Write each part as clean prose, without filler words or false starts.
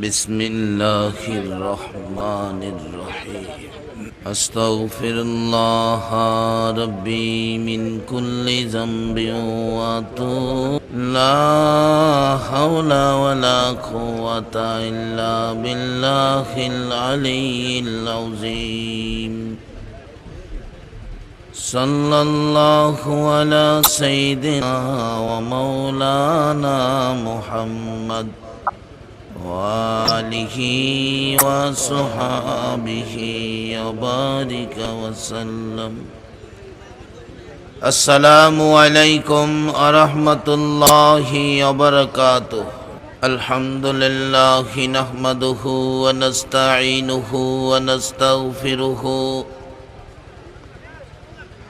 بسم الله الرحمن الرحيم أستغفر الله ربي من كل ذنب وأتوب لا حول ولا قوة إلا بالله العلي العظيم صلى الله على سيدنا ومولانا محمد وآله وصحابه وبارك وسلم السلام عليكم ورحمة الله وبركاته الحمد لله نحمده ونستعينه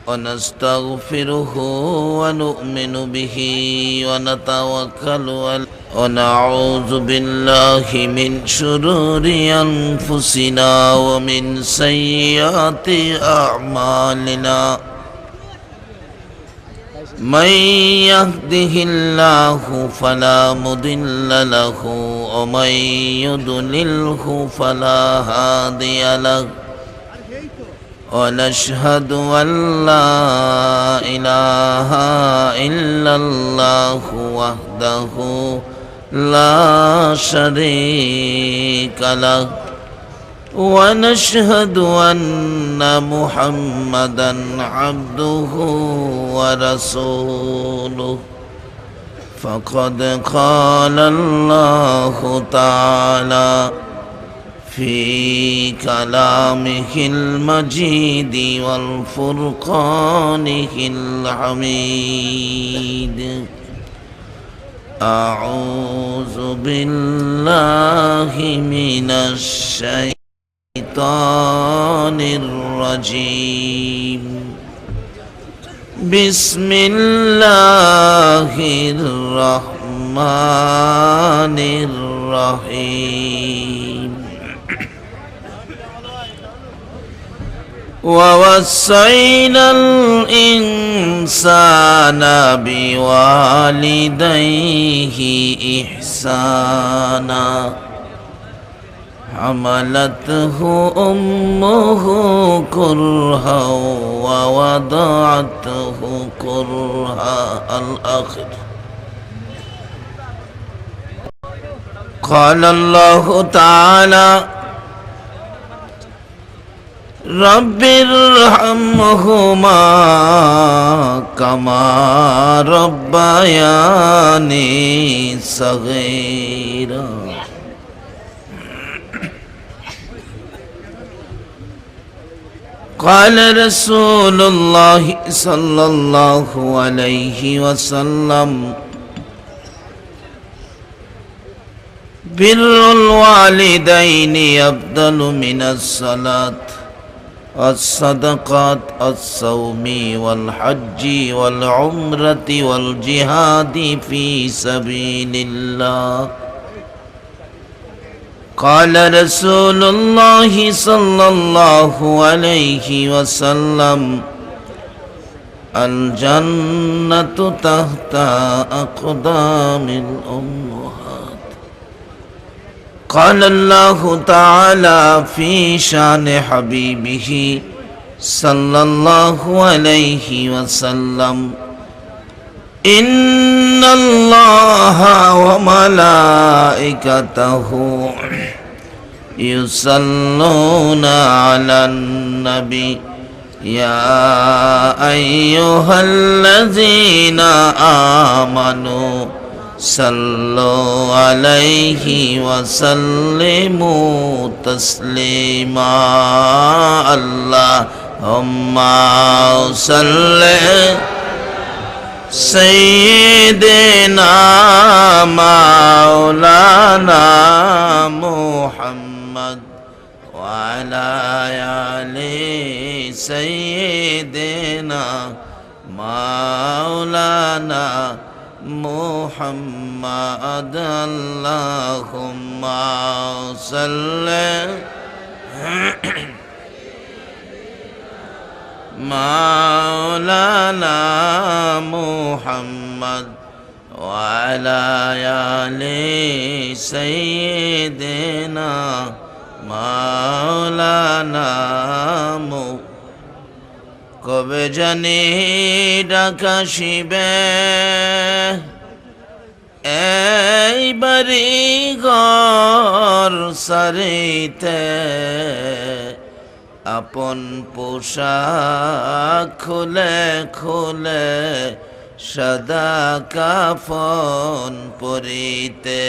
ونستغفره ونؤمن به ونتوكل عليه ونعوذ بالله من شرور أنفسنا ومن سيئات أعمالنا من يهده الله فلا مضل له ومن يضلله فلا هادي له ونشهد أن لا إله إلا الله وحده لا شريك له ونشهد أن محمدا عبده ورسوله فقد قال الله تعالى في كلامه المجيد والفرقانه الحميد أعوذ بالله من الشيطان الرجيم بسم الله الرحمن الرحيم ووصينا الإنسان بوالديه إحسانا حملته أمه كرها ووضعته كرها الآخر قال الله تعالى رب ارحمهما كما ربياني صغيرا قال رسول الله صلى الله عليه وسلم بر الوالدين أفضل من الصلاة الصدقات الصوم والحج والعمرة والجهاد في سبيل الله قال رسول الله صلى الله عليه وسلم الجنة تحت أقدام الأمهات قال الله تعالى في شان حبيبه صلى الله عليه وسلم إن الله وملائكته يصلون على النبي يا أيها الذين آمنوا صلوا عليه وسلموا تسليما اللهم صل سيدنا مولانا محمد وعلى آل سيدنا مولانا محمد اللهم صل مولانا محمد وعلى آل سيدنا مولانا কবে জানি ডাকাশিবে এই বাড়ি ঘর সারিতে আপন পোশাক খুলে খুলে সদা কাফন পরিতে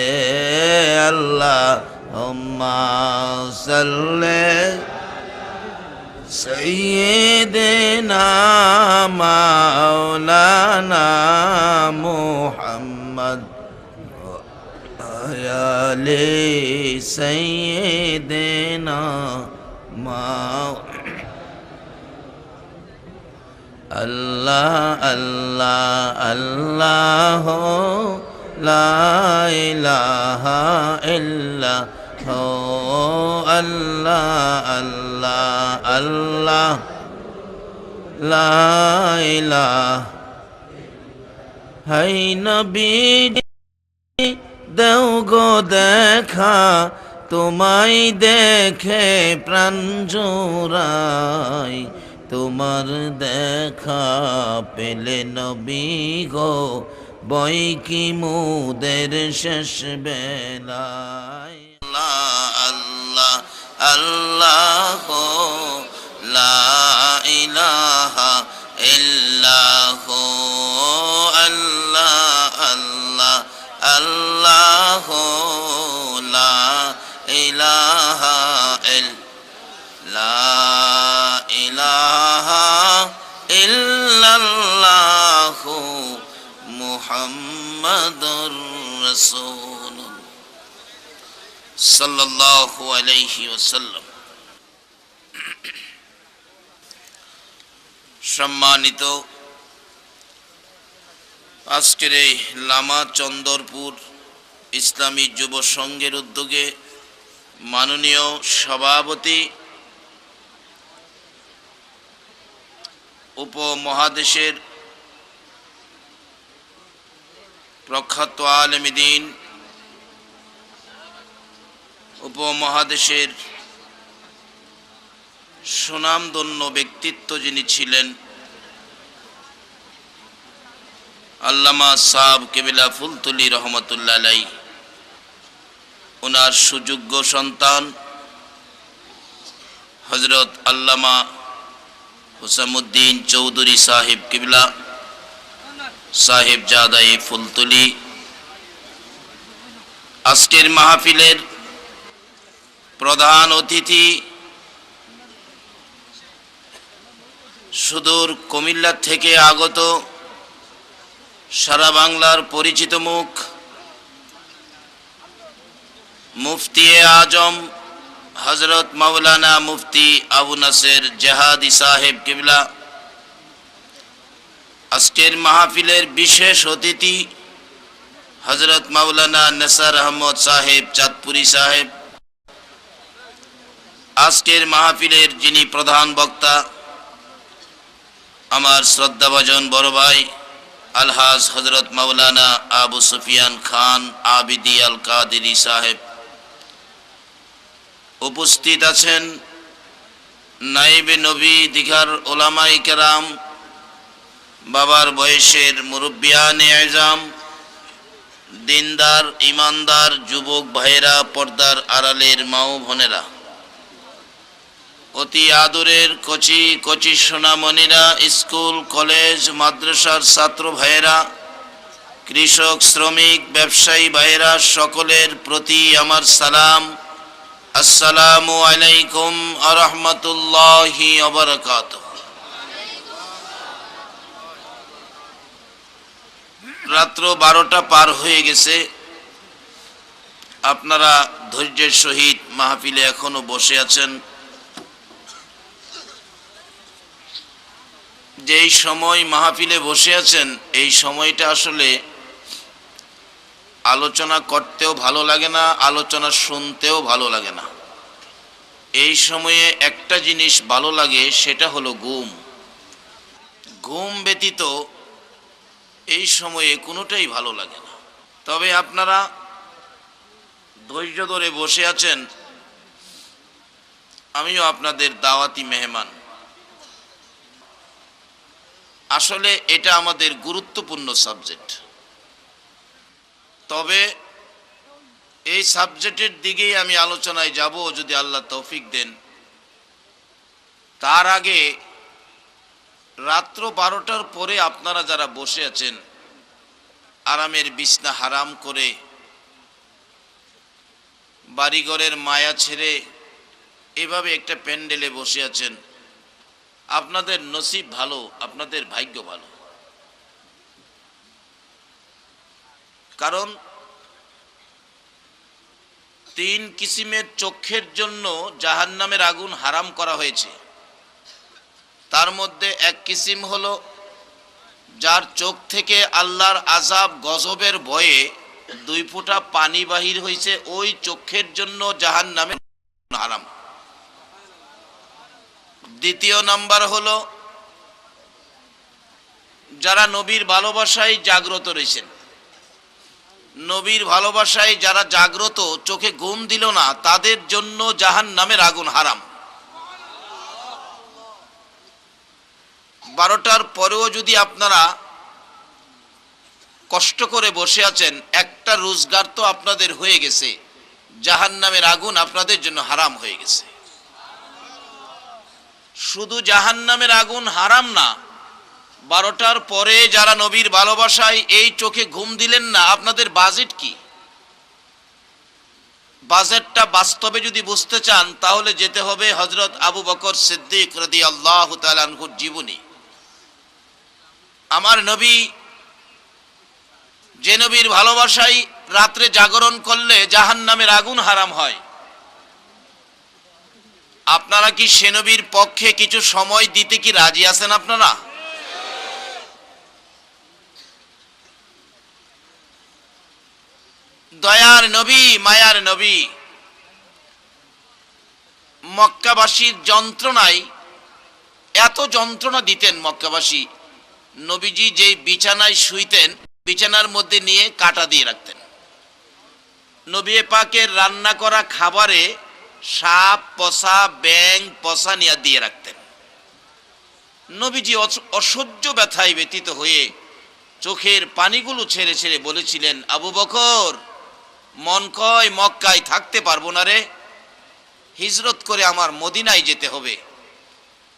আল্লাহুম্মা সাল্লি সাইয়্যিদিনা মাওলানা মুহাম্মদ আলি সাইয়্যিদিনা আল্লাহ আল্লাহ আল্লাহ লা ইলাহা ইল্লাল্লাহ আল্লাহ আল্লাহ আল্লাহ লা ইলাহা হাই নবী দেও গো দেখা তোমায় দেখে প্রাণ জোড়ায় তোমার দেখা পেলে নবী গো বই কি মুদের শেষ বেলায় আল্লাহ আল্লাহ লা ইলাহা ইল্লাল্লাহ আল্লাহ আল্লাহ আল্লাহ লা ইলাহা ইল্লাল্লাহ মুহাম্মাদুর রাসূলুল্লাহ সাল্লাল্লাহু আলাইহি ওয়াসাল্লাম। সম্মানিত আজকের এই লামা চন্দরপুর ইসলামী যুব সংঘের উদ্যোগে মাননীয় সভাপতি উপমহাদেশের প্রখ্যাত আলেমে দ্বীন, উপমহাদেশের সুনামধন্য ব্যক্তিত্ব যিনি ছিলেন আল্লামা সাহেব কেবলা ফুলতুলি রহমতুল্লাহ আলাইহি, ওনার সুযোগ্য সন্তান হযরত আল্লামা হুসামউদ্দিন চৌধুরী সাহেব কিবলা সাহেব জাদাই ফুলতুলি, আজকের মাহফিলের প্রধান অতিথি সুদূর কুমিল্লা থেকে আগত সারা বাংলার পরিচিত মুখ মুফতি আজম হযরত মাওলানা মুফতি আবু নাসের জাহাদি সাহেব কিবলা, আজকের মাহফিলের বিশেষ অতিথি হযরত মাওলানা নেসার আহমদ সাহেব চাঁদপুরি সাহেব, আজকের মাহফিলের যিনি প্রধান বক্তা আমার শ্রদ্ধাভাজন বড় ভাই আলহাজ হযরত মাওলানা আবু সুফিয়ান খান আবিদি আল কাদেরী সাহেব, উপস্থিত আছেন নাইবে নবী দিঘার ওলামায়ে কেরাম, বাবার বয়সের মুরব্বিয়ানে আযম, দিনদার ইমানদার যুবক ভাইয়েরা, পর্দার আড়ালের মা ও বোনেরা, অতি আদরের কচি কচি সোনামণিরা, স্কুল কলেজ মাদ্রাসার ছাত্র ভাইয়েরা, কৃষক শ্রমিক ব্যবসায়ী ভাইয়েরা, সকলের প্রতি আমার সালাম। আসসালামু আলাইকুম ওয়া রাহমাতুল্লাহি ওয়া বারাকাতুহু। রাত্র 12টা পার হয়ে গেছে, আপনারা ধৈর্যের সহিত মাহফিলে এখনো বসে আছেন। যেই সময় মাহফিলে বসে আছেন এই সময়টা আসলে আলোচনা করতেও ভালো লাগে না, আলোচনা শুনতেও ভালো লাগে না। এই সময়ে একটা জিনিস ভালো লাগে, সেটা হলো ঘুম। ঘুম ব্যতীত এই সময়ে কোনোটাই ভালো লাগে না। তবে আপনারা ধৈর্য ধরে বসে আছেন, আমিও আপনাদের দাওয়াতি মেহমান। আসলে এটা আমাদের গুরুত্বপূর্ণ সাবজেক্ট। তবে এই সাবজেক্টের দিকেই আমি আলোচনায় যাব যদি আল্লাহ তৌফিক দেন। তার আগে রাত্র 12টার পরে আপনারা যারা বসে আছেন আরামের বিছনা হারাম করে, বাড়িঘরের মায়া ছেড়ে এভাবে একটা প্যান্ডেলে বসে আছেন, আপনাদের নসিব ভালো, আপনাদের ভাগ্য ভালো। কারণ 3 কিসিমের চোখের জন্য জাহান্নামের আগুন হারাম করা হয়েছে। তার মধ্যে এক কিসিম হলো যার চোখ থেকে আল্লাহর আযাব গজবের ভয়ে 2 ফোঁটা পানি বাহির হয়েছে, ওই চোখের জন্য জাহান্নামের হারাম। দ্বিতীয় নাম্বার হলো যারা নবীর ভালোবাসায় জাগ্রত রয়েছেন, নবীর ভালোবাসায় যারা জাগ্রত, চোখে ঘুম দিল না, তাদের জন্য জাহান্নামের আগুন হারাম। 12টার পরেও যদি আপনারা কষ্ট করে বসে আছেন, একটা রোজগার তো আপনাদের হয়ে গেছে, জাহান্নামের আগুন আপনাদের জন্য হারাম হয়ে গেছে। শুধু জাহান্নামের আগুন হারাম না, 12টার পরে যারা নবীর ভালোবাসায় এই চোখে ঘুম দিলেন না, আপনাদের বাজেট কি? বাজেটটা বাস্তবে যদি বুঝতে চান তাহলে যেতে হবে হযরত আবু বকর সিদ্দিক রাদিয়াল্লাহু তাআলা আনহুর জীবনী। আমার নবী, যে নবীর ভালোবাসায় রাত্রে জাগরণ করলে জাহান্নামের আগুন হারাম হয়, আপনারা কি সে নবীর পক্ষে কিছু সময় দিতে কি রাজি আছেন? আপনারা দয়ার নবী, মায়ার নবী, মক্কাবাসীর যন্ত্রণায় এত যন্ত্রণা দিতেন মক্কাবাসী, নবীজি যেই বিছানায় শুইতেন বিছানার মধ্যে নিয়ে কাঁটা দিয়ে রাখতেন। নবী পাকের রান্না করা খাবারে সাপ পচা, ব্যাঙ পচা নিয়ে দিয়ে রাখতেন। নবীজি অসহ্য ব্যথায় ব্যথিত হয়ে চোখের পানিগুলো ছেড়ে ছেড়ে বলেছিলেন, আবু বকর, মন কয় মক্কায় থাকতে পারবো না রে, হিজরত করে আমার মদিনায় যেতে হবে,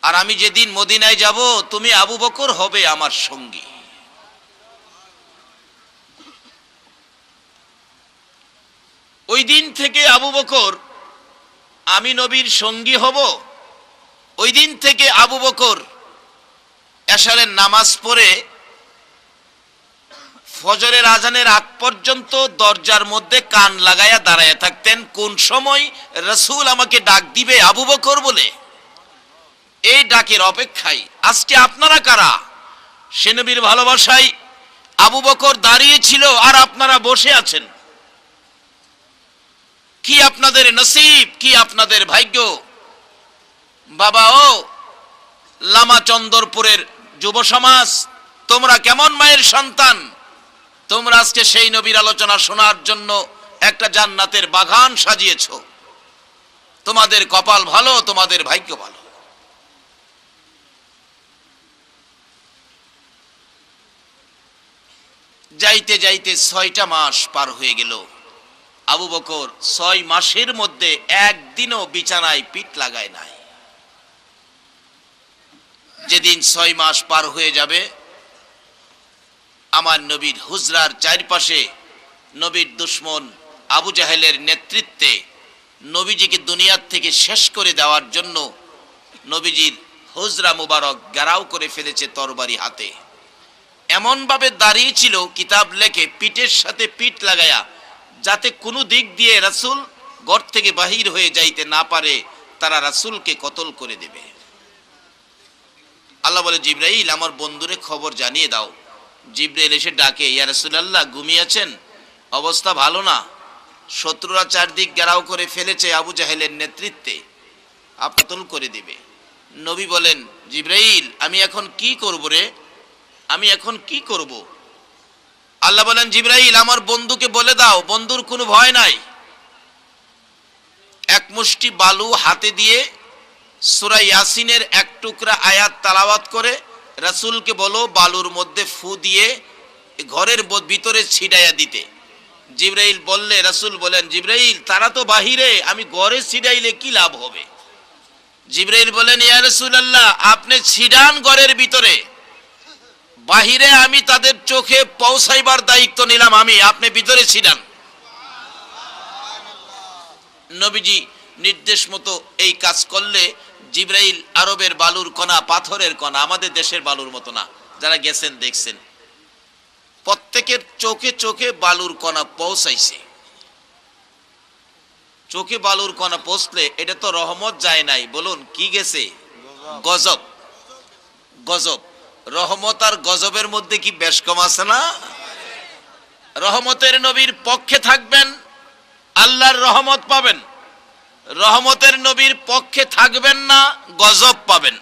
আর আমি যেদিন মদিনায় যাব তুমি আবু বকর হবে আমার সঙ্গী। ওই দিন থেকে আবু বকর আমি নবীর সঙ্গী হব। ওই দিন থেকে আবু বকর এশারের নামাজ পড়ে ফজরের আজানের আগ পর্যন্ত দরজার মধ্যে কান লাগায়া দাঁড়ায় থাকতেন, কোন সময় রাসূল আমাকে ডাক দিবে আবু বকর বলে, এই ডাকের অপেক্ষায়। আজকে আপনারা কারা? সে নবীর ভালোবাসায় আবু বকর দাঁড়িয়ে ছিল আর আপনারা বসে আছেন। কি আপনাদের নসিব, কি আপনাদের ভাগ্য। বাবা ও লামা চন্দরপুরের যুব সমাজ, তোমরা কেমন মায়ের সন্তান, তোমরা আজকে সেই নবীর আলোচনা শোনার জন্য একটা জান্নাতের বাগান সাজিয়েছ। তোমাদের কপাল ভালো, তোমাদের ভাগ্য ভালো। যাইতে যাইতে 6টা মাস পার হয়ে গেল। আবু বকর 6 মাসের মধ্যে একদিনও বিছানায় পিঠ লাগায় নাই। যেদিন 6 মাস পার হয়ে যাবে, আমার নবীর হুজরার চারপাশে নবীর দুশ্মন আবু জাহেলের নেতৃত্বে নবীজিকে দুনিয়ার থেকে শেষ করে দেওয়ার জন্য নবীজির হুজরা মুবারক গারাও করে ফেলেছে তরবারি হাতে। এমন ভাবে দাঁড়িয়েছিল, কিতাব লেখে পিঠের সাথে পিঠ লাগায়া, যাতে কোনো দিক দিয়ে রাসূল ঘর থেকে বাহির হয়ে যাইতে না পারে, তারা রাসূলকে কতল করে দেবে। আল্লাহ বলে, জিবরাইল আমার বন্ধুরে খবর জানিয়ে দাও। জিবরাইল এসে ডাকে, ইয়া রাসূলুল্লাহ ঘুমিয়েছেন, অবস্থা ভালো না, শত্রুরা চারদিক ঘেরাও করে ফেলেছে আবু জাহেলের নেতৃত্বে, কতল করে দিবে। নবী বলেন, জিবরাইল আমি এখন কি করব রে, আমি এখন কি করব? আল্লাহ বলেন, জিবরাইল আমার বন্ধুকে বলে দাও বন্ধুর কোনো ভয় নাই। এক মুষ্টি বালু হাতে দিয়ে সূরা ইয়াসিনের এক টুকরা আয়াত তেলাওয়াত করে রাসূলকে বলো বালুর মধ্যে ফু দিয়ে ঘরের ভিতরে ছিটাইয়া দিতে। জিবরাইল বললে, রাসূল বলেন, জিবরাইল তারা তো বাহিরে, আমি ঘরে ছিটাইলে কি লাভ হবে? জিবরাইল বলেন, ইয়া রাসূলুল্লাহ আপনি ছিটান ঘরের ভিতরে, বাহিরে আমি তাদের চোখে পৌঁছাইবার দায়িত্ব নিলাম আমি, আপনি ভিতরে ছিটান। নবীজি নির্দেশ মতো এই কাজ করলে জিবরাইল আরবের বালুর কণা, পাথরের কণা, আমাদের দেশের বালুর মতো না, যারা গেছেন দেখছেন, প্রত্যেকের চোখে চোখে বালুর কণা পৌঁছাইছে। চোখে বালুর কণা পৌঁছলে এটা তো রহমত যায় নাই, বলুন কি গেছে? গজব। গজব। রহমত আর গজবের মধ্যে কি বেশ কম আছে না? রহমতের নবীর পক্ষে থাকবেন, আল্লাহর রহমত পাবেন। রহমতের নবীর পক্ষে থাকবেন না, গজব পাবেন।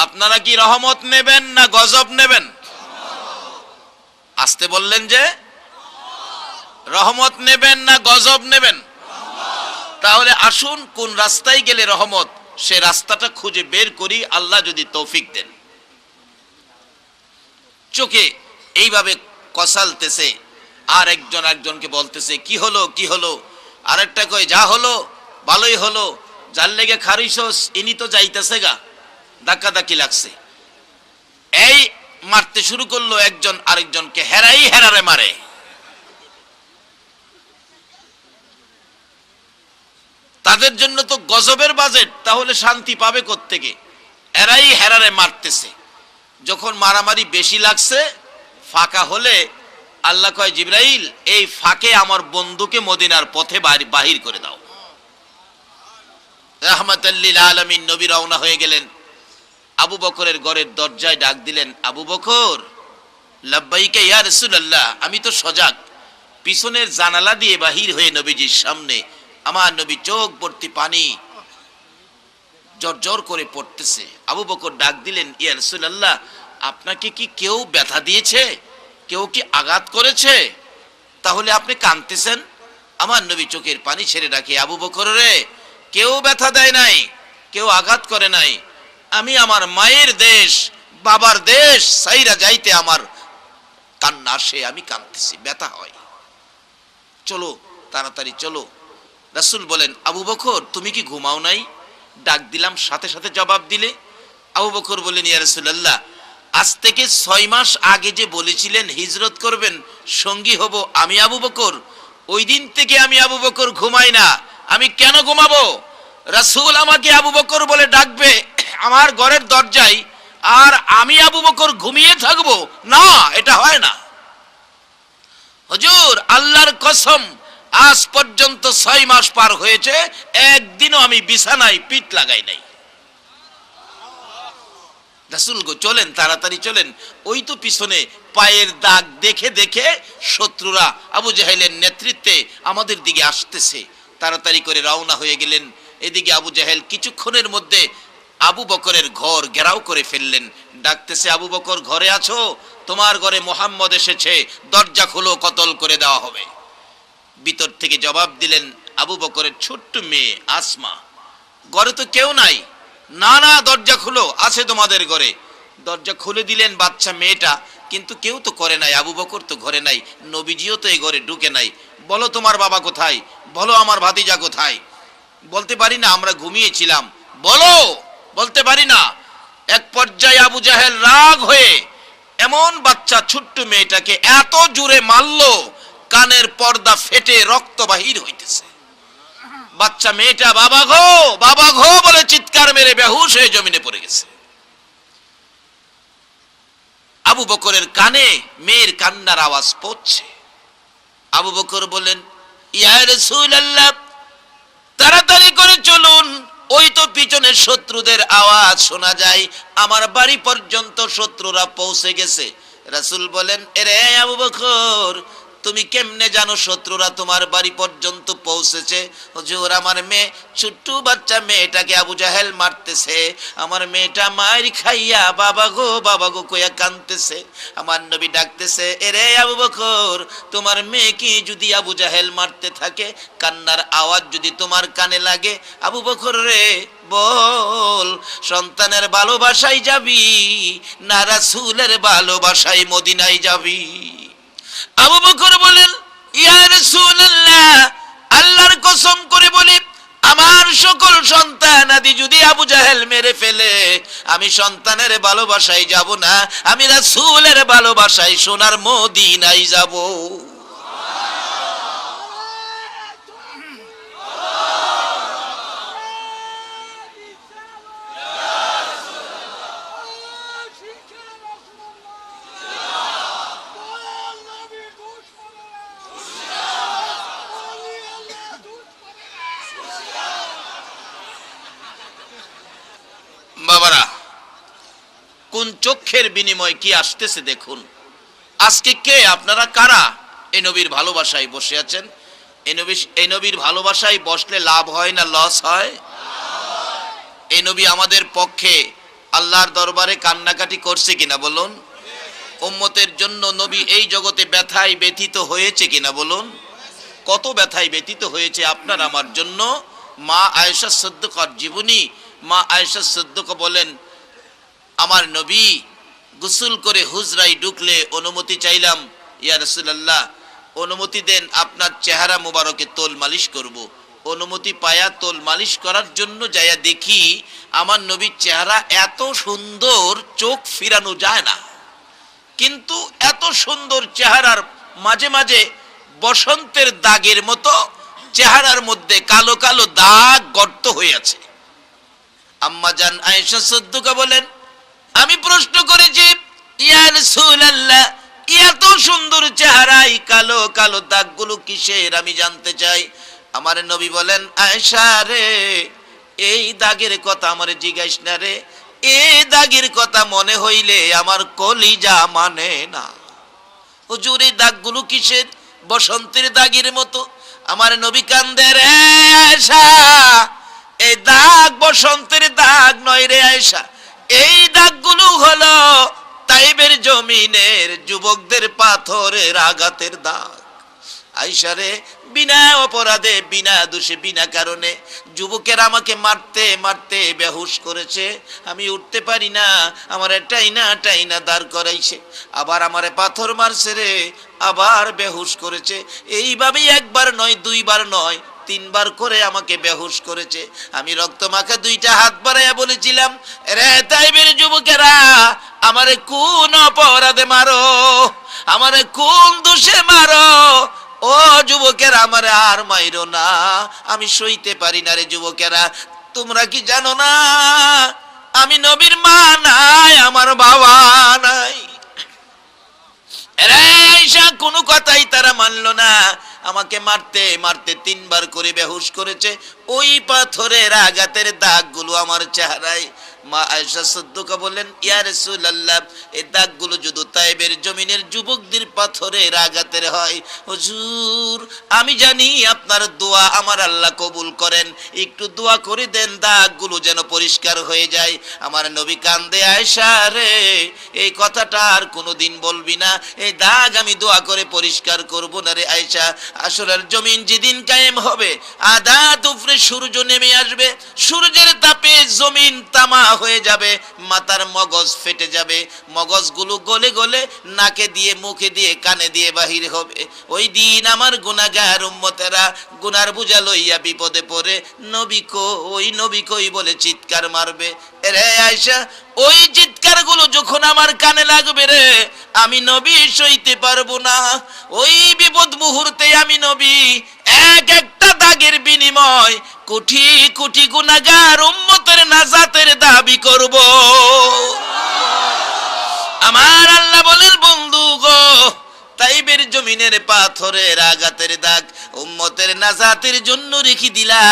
আপনারা কি রহমত নেবেন না গজব নেবেন? আসতে বললেন যে রহমত নেবেন না গজব নেবেন? তাহলে আসুন কোন রাস্তায় গেলে রহমত, সে রাস্তাটা খুঁজে বের করি, আল্লাহ যদি তৌফিক দেন। চোখে এইভাবে কসালতেছে, আর একজন একজনকে বলতেছে কি হলো কি হলো, আরেকটা কয় যা হলো ভালোই হলো, যার লেগে খারিছস ইনি তো যাইতেছে গা, ধাক্কা ধাক্কি লাগছে। এই মারতে শুরু করলো, একজন আরেকজনকে হেরাই হেরারে মারে। তাদের জন্য তো গজবের বাজেট, তাহলে শান্তি পাবে কোত্থেকে? এরাই হেরারে মারতেছে। যখন মারামারি বেশি লাগছে, ফাঁকা হলে আল্লাহ কয়, জিবরাইল এই ফাঁকে আমার বন্ধুকে মদিনার পথে বাহির করে দাও। রাহমাতাল লিল আলামিন নবী রওনা হয়ে গেলেন। আবু বকরের ঘরের দরজায় ডাক দিলেন, আবু বকর। লাব্বাইকা ইয়া রাসূলুল্লাহ। আমি তো সজাগ, পিছনের জানালা দিয়ে বাহির হয়ে নবীজির সামনে আমার নবী চোখ ভর্তি পানি জর্জর করে পড়তেছে। আবু বকর ডাক দিলেন, ইয়া রাসূলুল্লাহ আপনাকে কি কেউ ব্যথা দিয়েছে, কেউ কি আঘাত করেছে, তাহলে আপনি কাঁদতেছেন? আমার নবী চোখের পানি ছেড়ে ডাকে, আবু বকর রে, কেউ ব্যথা দেয় নাই, কেউ আঘাত করে নাই, আমি আমার মায়ের দেশ বাবার দেশ সাইরা যাইতে আমার কান্না আসে, আমি কাঁদতেছি, ব্যথা হয়, চলো তাড়াতাড়ি চলো। রাসূল বলেন, আবু বকর তুমি কি ঘুমাও নাই? ডাক দিলাম, সাথে সাথে জবাব দিলে। আবু বকর বলেন, ইয়া রাসূলুল্লাহ আজ থেকে 6 মাস আগে যে বলেছিলেন হিজরত করবেন, সঙ্গী হব আমি আবু বকর, ওই দিন থেকে আমি আবু বকর ঘুমাই না। আমি কেন ঘুমাবো? রাসূল আমাকে আবু বকর বলে ডাকবে আমার ঘরের দরজায়, আর আমি আবু বকর ঘুমিয়ে থাকবো? না, এটা হয় না। হুজুর আল্লাহর কসম, আজ পর্যন্ত 6 মাস পার হয়েছে, একদিনও আমি বিছানায় পিঠ লাগাই নাই। রাসূল গো চলেন, তাড়াতাড়ি চলেন। ওই তো পিছনে পায়ের দাগ দেখে দেখে শত্রুরা আবু জাহেলের নেতৃত্বে আমাদের দিকে আসতেছে। তাড়াতাড়ি করে রওনা হয়ে গেলেন। এদিকে আবু জাহেল কিছুক্ষণের মধ্যে আবু বকরের ঘর ঘেরাও করে ফেললেন। ডাকতেছে, আবু বকর ঘরে আছো? তোমার ঘরে মুহাম্মদ এসেছে, দরজা খুলো, কতল করে দেওয়া হবে। ভিতর থেকে জবাব দিলেন আবু বকরের ছোট্ট মেয়ে আসমা, ঘরে তো কেউ নাই। না না, দরজা খুলো, আছে তোমাদের ঘরে। দরজা খুলে দিলেন বাচ্চা মেয়েটা, কিন্তু কেউ তো করে নাই, আবু বকর তো ঘরে নাই, নবীজিও তো এই ঘরে ঢুকে নাই। বলো তোমার বাবা কোথায়, বলো আমার ভাতিজা কোথায়। বলতে পারি না, আমরা ঘুমিয়েছিলাম। বলো, বলতে পারি না। এক পর্যায়ে আবু জাহেল রাগ হয়ে এমন বাচ্চা ছোট্ট মেয়েটাকে এত জোরে মারলো, কানের পর্দা ফেটে রক্ত বাহির হইতেছে। বাচ্চা মেয়েটা বাবা ঘো বলে চিৎকার মেরে বেহুশ হয়ে জমিনে পড়ে গেছে। আবু বকরের কানে মেয়ের কান্নার আওয়াজ পৌঁছছে। আবু বকর বলেন, ইয়া রাসূলুল্লাহ তাড়াতাড়ি করে চলুন, ওই তো পিছনে শত্রুদের আওয়াজ শোনা যায়, আমার বাড়ি পর্যন্ত শত্রুরা পৌঁছে গেছে। রাসূল বলেন, এরে আবু বকর তুমি কেমনে জানো শত্রুরা তোমার বাড়ি পর্যন্ত পৌঁছেছে? হুজুর, আমার মেয়ে, ছোট্ট বাচ্চা মেয়েটাকে আবু জাহেল মারতেছে, আমার মেয়েটা মায়ের খাইয়া বাবা গো কইয়া কাঁদতেছে। আমার নবী ডাকতেছে, এরে আবু বকর, তোমার মেয়ে কি যদি আবু জাহেল মারতে থাকে, কান্নার আওয়াজ যদি তোমার কানে লাগে, আবু বকর রে বল, সন্তানের ভালোবাসায় যাবি না রাসূলের ভালোবাসায় মদিনায় যাবি? আবু বকর বলেন, ইয়া রাসূলুল্লাহ, আল্লাহর কসম করে বলি, আমার সকল সন্তান আদি যদি আবু জাহেল মেরে ফেলে, আমি সন্তানের ভালোবাসায় যাব না, আমি রাসূলের ভালোবাসায় সোনার মদিনায় যাব। বাবারা, কোন চোখের বিনিময় কি আসতেছে দেখুন। আজকে কে আপনারা কারা এই নবীর ভালোবাসায় বসে আছেন? এই নবীর ভালোবাসায় বসলে লাভ হয় না লস হয়? এই নবী আমাদের পক্ষে আল্লাহর দরবারে কান্নাকাটি করছে কিনা বলুন? উম্মতের জন্য নবী এই জগতে ব্যথায় ব্যথিত হয়েছে কিনা বলুন? কত ব্যথায় ব্যথিত হয়েছে আপনার আমার জন্য। মা আয়েশা সিদ্দিকার জীবনী, মা আয়েশা সিদ্দিকা বলেন, আমার নবী গোসল করে হুজরায় ঢুকলে অনুমতি চাইলাম, ইয়া রাসূলুল্লাহ অনুমতি দেন, আপনার চেহারা মুবারকে তোল মালিশ করব। অনুমতি পায়া তোল মালিশ করার জন্য যাইয়া দেখি আমার নবীর চেহারা এত সুন্দর, চোখ ফিরানো যায় না। কিন্তু এত সুন্দর চেহারার মাঝে মাঝে বসন্তের দাগের মতো চেহারার মধ্যে কালো কালো দাগ গর্ত হয়ে আছে। আম্মা জান আয়েশা সিদ্দিকা বলেন, আমি প্রশ্ন করেছি, ইয়া রাসূলুল্লাহ, এত সুন্দর চেহারায় কালো কালো দাগগুলো কিসের, আমি জানতে চাই। আমার নবী বলেন, আয়েশা রে, এই দাগের কথা আমারে জিজ্ঞাসা না রে, এই দাগের কথা মনে হইলে আমার কলিজা মানে না। হুজুর, এই দাগগুলো কিসের? বসন্তের দাগের মতো। আমার নবী কান্দে, রে আয়েশা, এই দাগ বসন্তের দাগ নয় রে আয়েশা, এই দাগগুলো হলো তাইবের জমিনের যুবকদের পাথরের আঘাতের দাগ। আয়েশা রে, বিনা অপরাধে, বিনা দোষে, বিনা কারণে যুবকেরা আমাকে মারতে মারতে বেহুশ করেছে, আমি উঠতে পারি না, আমার টাইনা টাইনা দাঁড় করাইছে, আবার আমারে পাথর মারছে রে, আবার বেহুশ করেছে। এইভাবেই একবার নয়, দুইবার নয়, তিনবার করে আমাকে বেহুশ করেছে। আমি রক্ত মাখা দুইটা হাত বাড়াইয়া বলেছিলাম, রে তাইবের যুবকেরা, আমারে কোন অপরাধে মারো, আমারে কোন দোষে মারো, ও যুবকেরা আমারে আর মাইরো না, আমি সইতে পারি না রে যুবকেরা। তোমরা কি জানো না, আমি নবীর মা নাই, আমার বাবা নাই। আয়েশা কোনো কথাই তারা মানলো না, আমাকে মারতে মারতে তিনবার করে বেহুশ করেছে। ওই পাথরের আঘাতের দাগগুলো আমার চেহারায়। মা আয়েশা সিদ্দিকা বলেন, ইয়া রাসূলুল্লাহ, এই দাগগুলো যদি তায়েবের জমিনের যুবকদের পাথরের আঘাতের হয়, হুজুর আমি জানি আপনার দোয়া আমার আল্লাহ কবুল করেন, একটু দোয়া করে দেন, দাগগুলো যেন পরিষ্কার হয়ে যায়। আমার নবী কান্দে, আয়েশা রে, এই কথাটা আর কোনোদিন বলবি না, এই দাগ আমি দোয়া করে পরিষ্কার করব না রে আয়েশা। আসরের জমিন যেদিন কায়েম হবে, আধা দুপুরে সূর্য নেমে আসবে, সূর্যের তাপে জমিন তামা হয়ে যাবে, মাথার মগজ ফেটে যাবে, মগজগুলো গলে গলে নাকে দিয়ে, মুখে দিয়ে, কানে দিয়ে বাহির হবে। ওই দিন আমার গুনাহগার উম্মতেরা গুনার বোঝা লইয়া বিপদে পড়ে নবী কই, নবী কই বলে চিৎকার মারবে। রে আয়েশা, ওই চিৎকার গুলো যখন আমার কানে লাগবে রে, আমি নবী সইতে পারবো না। ওই বিপদ মুহূর্তে আমি নবী এক একটা দাগের বিনিময় কোটি কোটি গুনাহগার উম্মতের নাজাতের দাবি করব। আমার আল্লাহ বলেন, বন্ধু গো, তাইবের জমিনের পাথরের আঘাতের দাগ উম্মতের নাজাতের জন্য রেখে দিলা,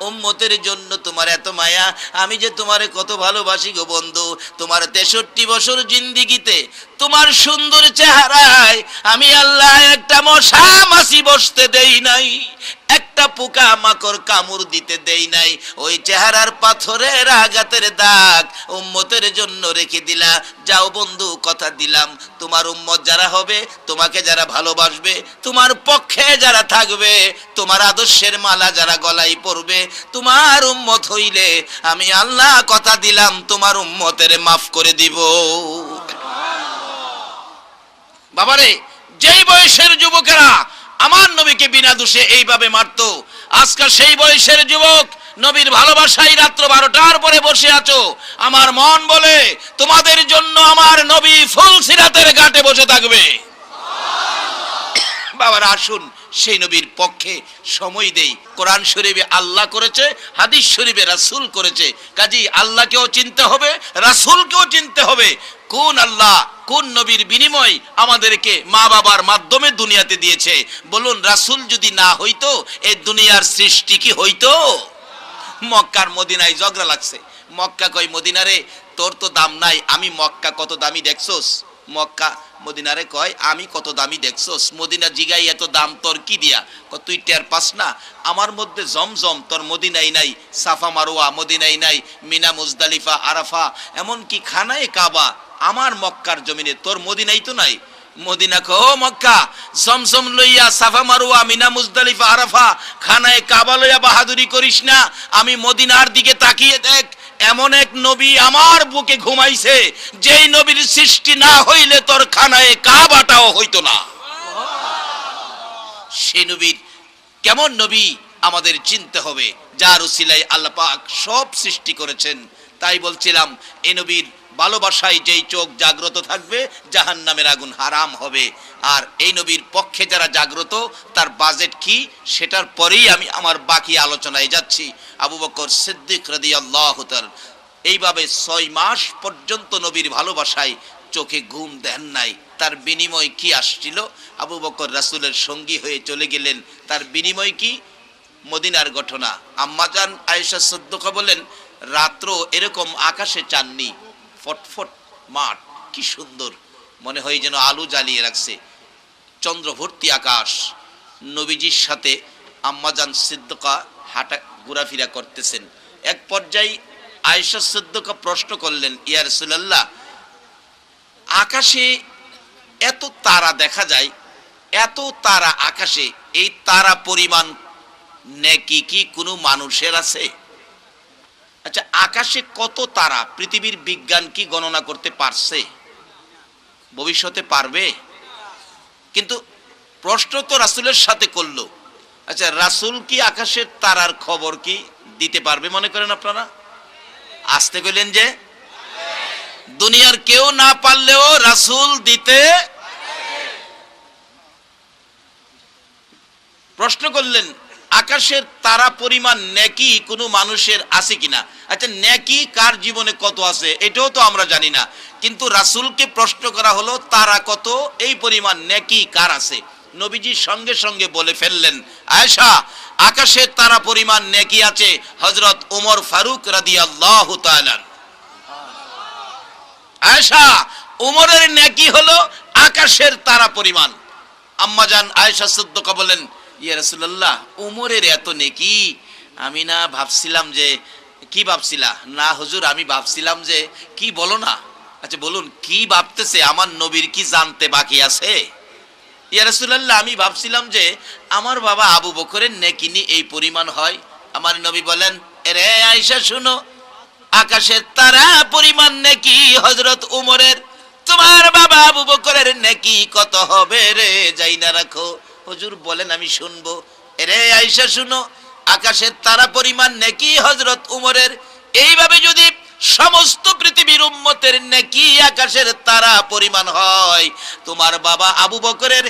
উম্মতের জন্য তোমার এত মায়া, আমি যে তোমারে কত ভালোবাসি গো বন্ধু। তোমার 63 বছর জিন্দিগিতে তোমার সুন্দর চেহারায় আমি আল্লাহ একটা মশা মাছি বসতে দেই নাই, একটা পোকা মাকড় কামড় দিতে দেই নাই। ওই চেহারার পাথরের আঘাতের দাগ উম্মতের জন্য রেখে দিলা। যাও বন্ধু, কথা দিলাম তোমার উম্মত যারা হবে, তোমাকে যারা ভালোবাসবে, তোমার পক্ষে যারা থাকবে, তোমার আদর্শের মালা যারা গলায় পড়বে, তোমার উম্মত হইলে আমি আল্লাহ কথা দিলাম তোমার উম্মতের মাফ করে দিব। বাবারে, যেই বয়সের যুবকেরা আমার নবীকে বিনা দোষে এইভাবে মারতো, আজকাল সেই বয়সের যুবক নবীর ভালোবাসায় রাত্র 12টার পরে বসে আছো। আমার মন বলে তোমাদের জন্য আমার নবী ফুলসিরাতের ঘাটে বসে থাকবে। বাবারা, আসুন সেই নবীর পক্ষে সময় দেই। কোরআন শরীফে আল্লাহ করেছে, হাদিস শরীফে রাসূল করেছে। কাজী আল্লাহকেও চিনতে হবে, রাসূলকেও চিনতে হবে। কোন আল্লাহ, কোন নবীর বিনিময় আমাদেরকে মা বাবার মাধ্যমে দুনিয়াতে দিয়েছে? বলুন, রাসূল যদি না হইতো এই দুনিয়ার সৃষ্টি কি হইতো? মক্কার মদিনায় ঝগড়া লাগছে। মক্কা কই, মদিনারে তোর তো দাম নাই, আমি মক্কা কত দামি দেখছস? মক্কা মদিনারে কয়, আমি কত দামি দেখছস? মদিনা জিগাই, এত দাম তোর কি দিয়া? তুই টের পাস না আমার মধ্যে জমজম তোর মদিনাই নাই, সাফা মারোয়া মদিনাই নাই, মিনা মুজদালিফা আরাফা এমনকি খানায়ে কাবা আমার মক্কার জমিনে, তোর মদিনাই তো নাই। মদিনা কো, মক্কা জমজম লইয়া সাফা মারোয়া মিনা মুজদালিফা আরাফা খানায়ে কাবা লইয়া বাহাদুরি করিস না। আমি মদিনার দিকে তাকিয়ে দেখ, এমন এক নবী আমার বুকে ঘুমাইছে, যেই নবীর সৃষ্টি না হইলে তোর খানায়ে কাবাটাও হইতো না। সেই নবীর কেমন নবী আমাদের চিনতে হবে, যার উসিলায় আল্লাহ পাক সব সৃষ্টি করেছেন। তাই বলছিলাম, এই নবীর ভালোবাসায় যেই চোখ জাগ্রত থাকবে, জাহান্নামের আগুন হারাম হবে। আর এই নবীর পক্ষে যারা জাগ্রত, তার বাজেট কি, সেটার পরেই আমি আমার বাকি আলোচনায় যাচ্ছি। আবু বকর সিদ্দিক রাদিয়াল্লাহু তাআলা এইভাবে 6 মাস পর্যন্ত নবীর ভালোবাসায় চোখে ঘুম দেন নাই। তার বিনিময় কি আসছিল? আবু বকর রাসূলের সঙ্গী হয়ে চলে গেলেন। তার বিনিময় কি? মদিনার ঘটনা। আম্মাজান আয়েশা সিদ্দিকা বলেন, রাত্র এরকম আকাশে চাঁদনি, ফটফট মাঠ, কি সুন্দর, মনে হয় যেন আলো জ্বালিয়ে রাখছে, চন্দ্রভর্তি আকাশ। নবীজির সাথে আম্মাজান সিদ্দিকা হাঁটা ঘোরাফেরা করতেছেন। এক পর্যায়ে আয়েশা সিদ্দিকা প্রশ্ন করলেন, ইয়া রাসূলুল্লাহ, আকাশে এত তারা দেখা যায়, এত তারা আকাশে, এই তারা পরিমাণ নেকি কি কোনো মানুষের আছে? আচ্ছা, আকাশে কত তারা পৃথিবীর বিজ্ঞান কি গণনা করতে পারছে? ভবিষ্যতে পারবে? কিন্তু প্রশ্ন তো রাসূলের সাথে করলো। আচ্ছা, রাসূল কি আকাশের তারার খবর কি দিতে পারবে মনে করেন আপনারা? আসতে গেলেন যে দুনিয়ার কেউ না পারলেও রাসূল দিতে। প্রশ্ন করলেন, আকাশের তারা পরিমাণ নেকি কোনো মানুষের আছে কিনা? আচ্ছা, নেকি কার জীবনে কত আছে এটাও তো আমরা জানি না, কিন্তু রাসূলকে প্রশ্ন করা হলো তারা কত, এই পরিমাণ নেকি কার আছে? নবীজি সঙ্গে সঙ্গে বলে ফেললেন, আয়েশা, আকাশের তারা পরিমাণ নেকি আছে হযরত ওমর ফারুক রাদিয়াল্লাহু তাআলা। আয়েশা, ওমরের নেকি হলো আকাশের তারা পরিমাণ। আম্মাজান আয়েশা সিদ্দিকা বলেন, ইয়া রাসূলুল্লাহ, ওমরের এত নেকি, আমি না ভাবছিলাম যে, কি ভাবছিলা? না হুজুর, আমি ভাবছিলাম যে, কি বলো না? আচ্ছা বলুন, কি ভাবতেছে? আমার নবীর কি জানতে বাকি আছে? ইয়া রাসূলুল্লাহ, আমি ভাবছিলাম যে আমার বাবা আবু বকরের নেকি নি এই পরিমাণ হয়। আমার নবী বলেন, রে আয়েশা শুনো, আকাশের তারা পরিমাণ নেকি হযরত ওমরের, তোমার বাবা আবু বকরের নেকি কত হবে রে যাই না রাখো। হুজুর বলেন, আমি শুনবো। রে আয়েশা শুনো, আকাশের তারা পরিমাণ নেকি হযরত ওমরের। এইভাবে যদি সমস্ত পৃথিবীর উম্মতের নেকি আকাশের তারা পরিমাণ হয়, তোমার বাবা আবু বকরের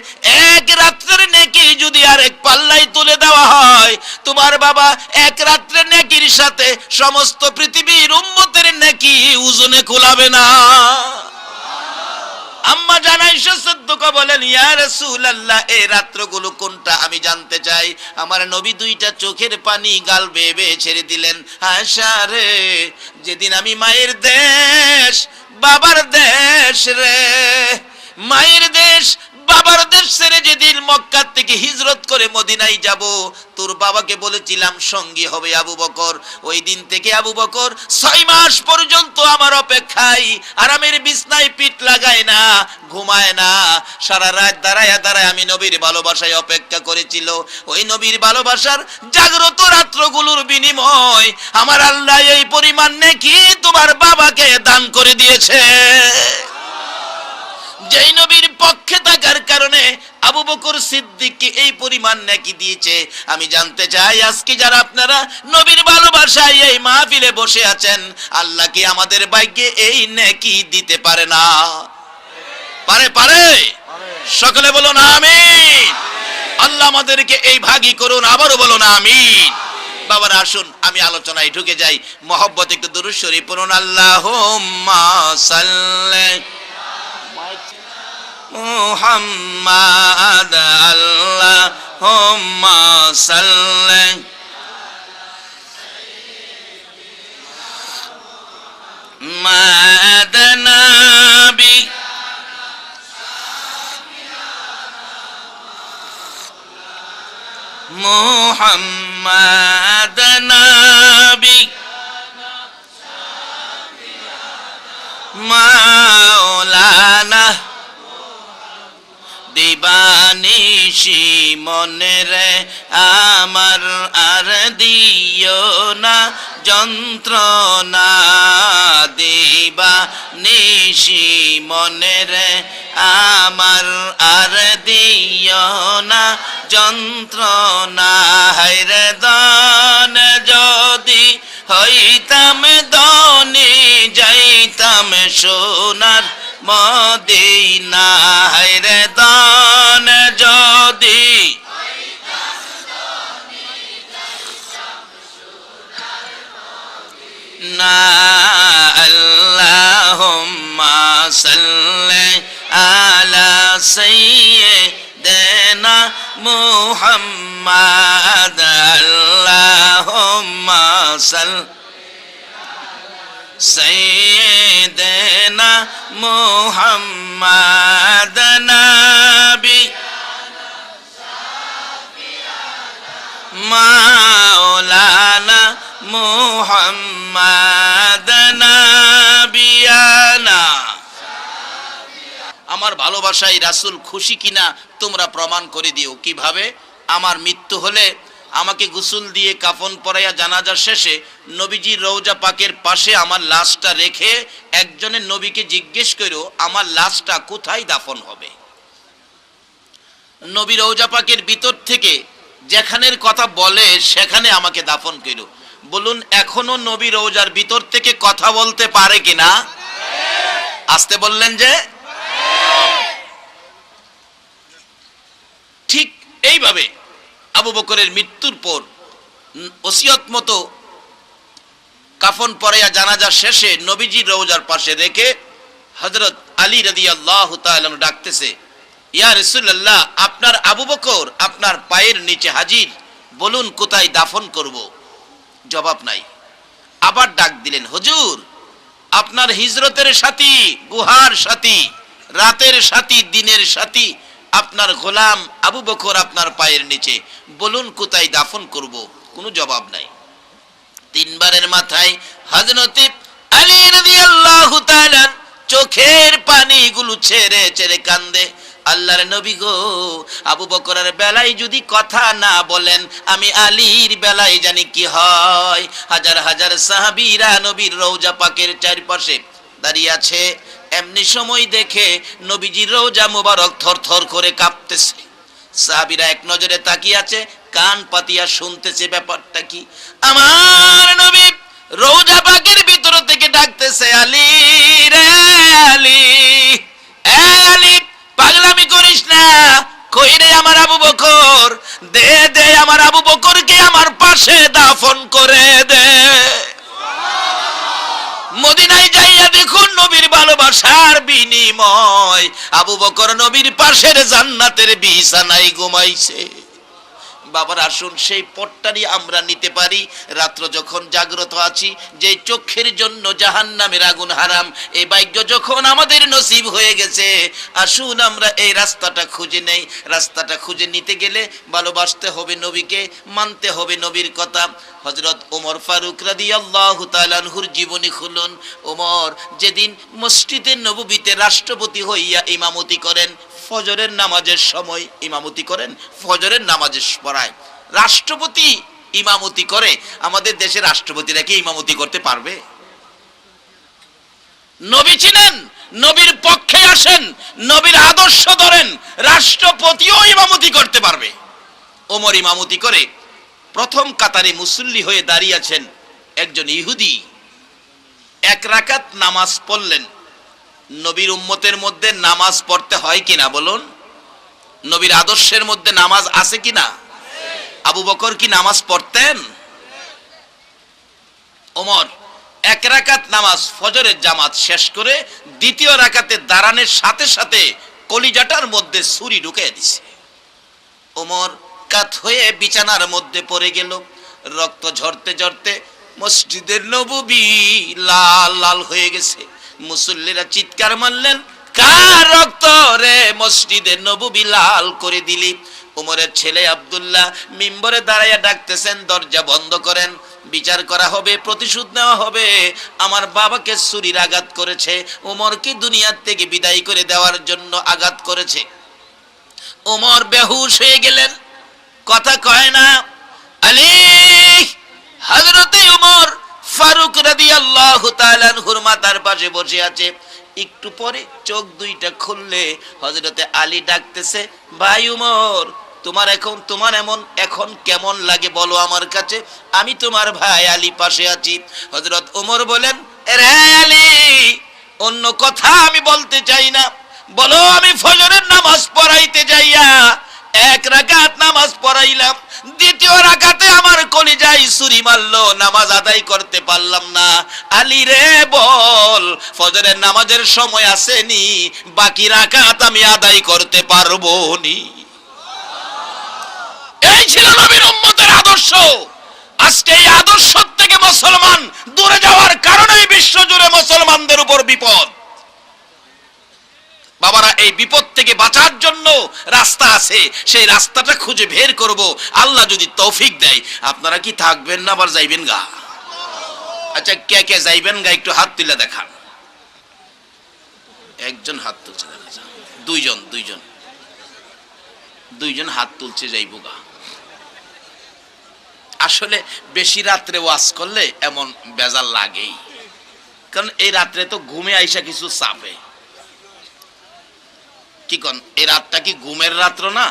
এক রাত্রের নেকি যদি আরেক পাল্লায় তুলে দেওয়া হয়, তোমার বাবা এক রাত্রের নেকির সাথে সমস্ত পৃথিবীর উম্মতের নেকি ওজনে কুলাবে না। আম্মা জানাইশা সিদ্দিকা বলেন, ইয়া রাসূলুল্লাহ, এই রাত্রগুলো কোনটা আমি জানতে চাই। আমার নবী দুইটা চোখের পানি গাল বেয়ে বেয়ে ছেড়ে দিলেন। আয়েশা রে, যেদিন আমি মায়ের দেশ বাবার দেশ রে, মায়ের দেশ বাবার দেশ ছেড়ে যেদিন মক্কা থেকে হিজরত করে মদিনায় যাব, তোর বাবাকে বলেছিলাম সঙ্গী হবে আবু বকর। ওই দিন থেকে আবু বকর 6 মাস পর্যন্ত আমার অপেক্ষায় আরামের বিছনায় পিঠ লাগায় না, ঘুমায় না, সারা রাত দাঁড়ায় দাঁড়ায় আমি নবীর ভালোবাসায় অপেক্ষা করেছিল। ওই নবীর ভালোবাসার জাগ্রত রাত্রগুলোর বিনিময় আমার আল্লাহ এই পরিমাণ নেকি তোমার বাবাকে দান করে দিয়েছে। যেই নবীর পক্ষে থাকার কারণে আবু বকর সিদ্দিককে এই পরিমাণ নেকি দিয়েছে। আমি জানতে চাই, আজকে যারা আপনারা নবীর ভালোবাসায় এই মাহফিলে বসে আছেন, আল্লাহ কি আমাদের ভাগ্যে এই নেকি দিতে পারে না? পারে পারে? সকলে বলুন আমিন। আল্লাহ আমাদেরকে এই ভাগী করুন, আবারও বলুন আমিন। বাবারা আসুন আমি আলোচনায় ঢুকে যাই। মহব্বত একটু দুরূদ শরীফ পড়ুন। আল্লাহুম্মা সাল্লি মুহাম্মাদ, আল্লাহুম্মা সাল্লি মাদানাবি মুহাম্মাদ নাবি মাওলানা দিবানিশি মনে রে আমার আর দিও না যন্ত্রণা, দিবানিশি মনে রে আমার আর দিও না যন্ত্রণা। হায়রে দান যদি হইতাম ধনী, যাইতাম সোনার মদিনা। হায়রে দান যদি না, আল্লাহুম্মা সাল্লি আলা সাইয়্যিদিনা মুহাম্মাদ, আল্লাহুম্মা সাল্লি সাইয়্যিদিনা মুহাম্মাদ নাবি মাওলানা মুহাম্মাদ নাবিয়ানা। আমার ভালোবাসায় রাসূল খুশি কিনা তোমরা প্রমাণ করে দিও। কিভাবে? আমার মৃত্যু হলে আমাকে গোসল দিয়ে কাফন পরাইয়া জানাজা শেষে নবীজির রওজা পাকের পাশে আমার লাশটা রেখে একজনের নবীকে জিজ্ঞেস করো আমার লাশটা কোথায় দাফন হবে। নবী রওজা পাকের ভিতর থেকে যেখানের কথা বলে সেখানে আমাকে দাফন করো। বলুন এখনো নবী রওজার ভিতর থেকে কথা বলতে পারে কিনা? আসতে বললেন যে। ঠিক এইভাবে আবু বকরের মৃত্যুর পর ওসিয়ত মতো কাফন পরাইয়া জানাজা শেষে নবীজির রওজার পাশে রেখে হযরত আলী রাদিয়াল্লাহু তাআলা ডাকতেছে, ইয়া রাসূলুল্লাহ, আপনার আবু বকর আপনার পায়ের নিচে হাজির, বলুন কোথায় দাফন করব। জবাব নাই। আবার ডাক দিলেন, হুজুর আপনার হিজরতের সাথী, গুহার সাথী, রাতের সাথী, দিনের সাথী আপনার গোলাম আবু বকর আপনার পায়ের নিচে, বলুন কোথায় দাফন করব। কোনো জবাব নাই। তিনবারের মাথায় হযরত আলী রাদিয়াল্লাহু তাআলা চোখের পানিগুলো ছেড়ে ছেড়ে কান্দে, আল্লাহর নবী গো, আবু বকরের বেলায় যদি কথা না বলেন, আমি আলীর বেলায় জানি কি হয়। হাজার হাজার সাহাবীরা নবীর রওজা পাকের চারপাশে দাঁড়িয়ে আছে। এমনি সময় দেখে নবীজির রওজা মুবারক থরথর করে কাঁপতেছে। সাহাবীরা এক নজরে তাকিয়ে আছে, কান পাতিয়া শুনতেছে ব্যাপারটা কি। আমার নবী রওজা পাকের ভিতর থেকে ডাকতেছে, আলী রে আলী, এ আলী পাগলামি করিস না, কই রে আমার আবু বকর, দে দে আমার আবু বকরকে আমার পাশে দাফন করে দে। মদিনা মদিনায় যাইয়া দেখুন নবীর ভালোবাসার বিনিময় আবু বকর নবীর পাশের জান্নাতের বিছানায় ঘুমাইছে। বাবার আসুন সেই পটটারি আমরা নিতে পারি। রাত্র যখন জাগ্রত আছি, যে চোখের জন্য জাহান্নামের আগুন হারাম, এই ভাগ্য যখন আমাদের নসিব হয়ে গেছে, আসুন আমরা এই রাস্তাটা খুঁজে নেই। রাস্তাটা খুঁজে নিতে গেলে ভালোবাসতে হবে নবীকে, মানতে হবে নবীর কথা। হযরত ওমর ফারুক রাদিয়াল্লাহু তাআলা আনহুর জীবনী খুলুন। ওমর যেদিন মসজিদে নববীতে রাষ্ট্রপতি হইয়া ইমামতি করেন, ফজরের নামাজের সময় ইমামতি করেন, ফজরের নামাজের পড়ায় রাষ্ট্রপতি ইমামতি করে। আমাদের দেশের রাষ্ট্রপতিরা কি ইমামতি করতে পারবে? নবী ছিলেন, নবীর পক্ষে আসেন, নবীর আদর্শ ধরেন, রাষ্ট্রপতিও ইমামতি করতে পারবে। ওমর ইমামতি করে প্রথম কাতারে মুসল্লি হয়ে দাঁড়িয়ে আছেন একজন ইহুদি। এক রাকাত নামাজ পড়লেন। নবীর উম্মতের মধ্যে নামাজ পড়তে হয় কিনা বলুন? নবীর আদর্শের মধ্যে নামাজ আছে কিনা? আবু বকর কি নামাজ পড়তেন? ওমর এক রাকাত নামাজ ফজরের জামাত শেষ করে দ্বিতীয় রাকাতে দাঁড়ানোর সাথে সাথে কলিজাটার মধ্যে ছুরি ঢুকিয়ে দিছে। ওমর কাত হয়ে বিছানার মধ্যে পড়ে গেল। রক্ত ঝরতে ঝরতে মসজিদের নববী লাল লাল হয়ে গেছে। মুসল্লিরা চিৎকার মারলেন, কার রক্ত রে মসজিদের নববী লাল করে দিলি? ওমরের ছেলে আব্দুল্লাহ মিম্বরে দাঁড়াইয়া ডাকতেছেন, দরজা বন্ধ করেন, বিচার করা হবে, প্রতিশোধ নেওয়া হবে। আমার বাবাকে ছুরির আঘাত করেছে, ওমরকে দুনিয়ার থেকে বিদায় করে দেওয়ার জন্য আঘাত করেছে। ওমর বেহুশ হয়ে গেলেন, কথা কয় না। আলী হযরতে ওমর ফারুক রাদিয়াল্লাহু তাআলা আনহুর মাথার পাশে বসে আছে। একটু পরে চোখ দুইটা খুললে হযরতে আলী ডাকতেছে, ভাই ওমর, তোমার এখন কেমন লাগে বলো আমার কাছে, আমি তোমার ভাই আলী পাশে আছি। হযরত ওমর বলেন, রে আলী, অন্য কথা আমি বলতে চাই না, বলো আমি ফজরের নামাজ পড়াইতে যাইয়া এক রাকাত নামাজ পড়াইলাম, দ্বিতীয় রাকাতে আমার কলিজায় ছুরি মারলো, নামাজ আদায় করতে পারলাম না। আলী রে বল, ফজরের নামাজের সময় আসেনি, বাকি রাকাত আমি আদায় করতে পারবো নি। এই ছিল নবীর উম্মতের আদর্শ। আজকে এই আদর্শ থেকে মুসলমান দূরে যাওয়ার কারণে বিশ্ব জুড়ে মুসলমানদের উপর বিপদ। বাবারা, এই বিপদ থেকে বাঁচার জন্য রাস্তা আছে, সেই রাস্তাটা খুঁজে বের করব। আল্লাহ যদি তৌফিক দেয়, আপনারা কি থাকবেন না আবার যাইবেন গা? আচ্ছা, কে কে যাইবেন গা একটু হাত তুলে দেখান। একজন হাত তুলছে, দুইজন হাত তুলছে, যাইব গা। আসলে বেশি রাত্রে ওয়াজ করলে এমন বেজাল লাগেই, কারণ এই রাত্রে তো ঘুমে আইসা কিছু চাপে। কি কোন, এই রাতটা কি ঘুমের রাত্র না?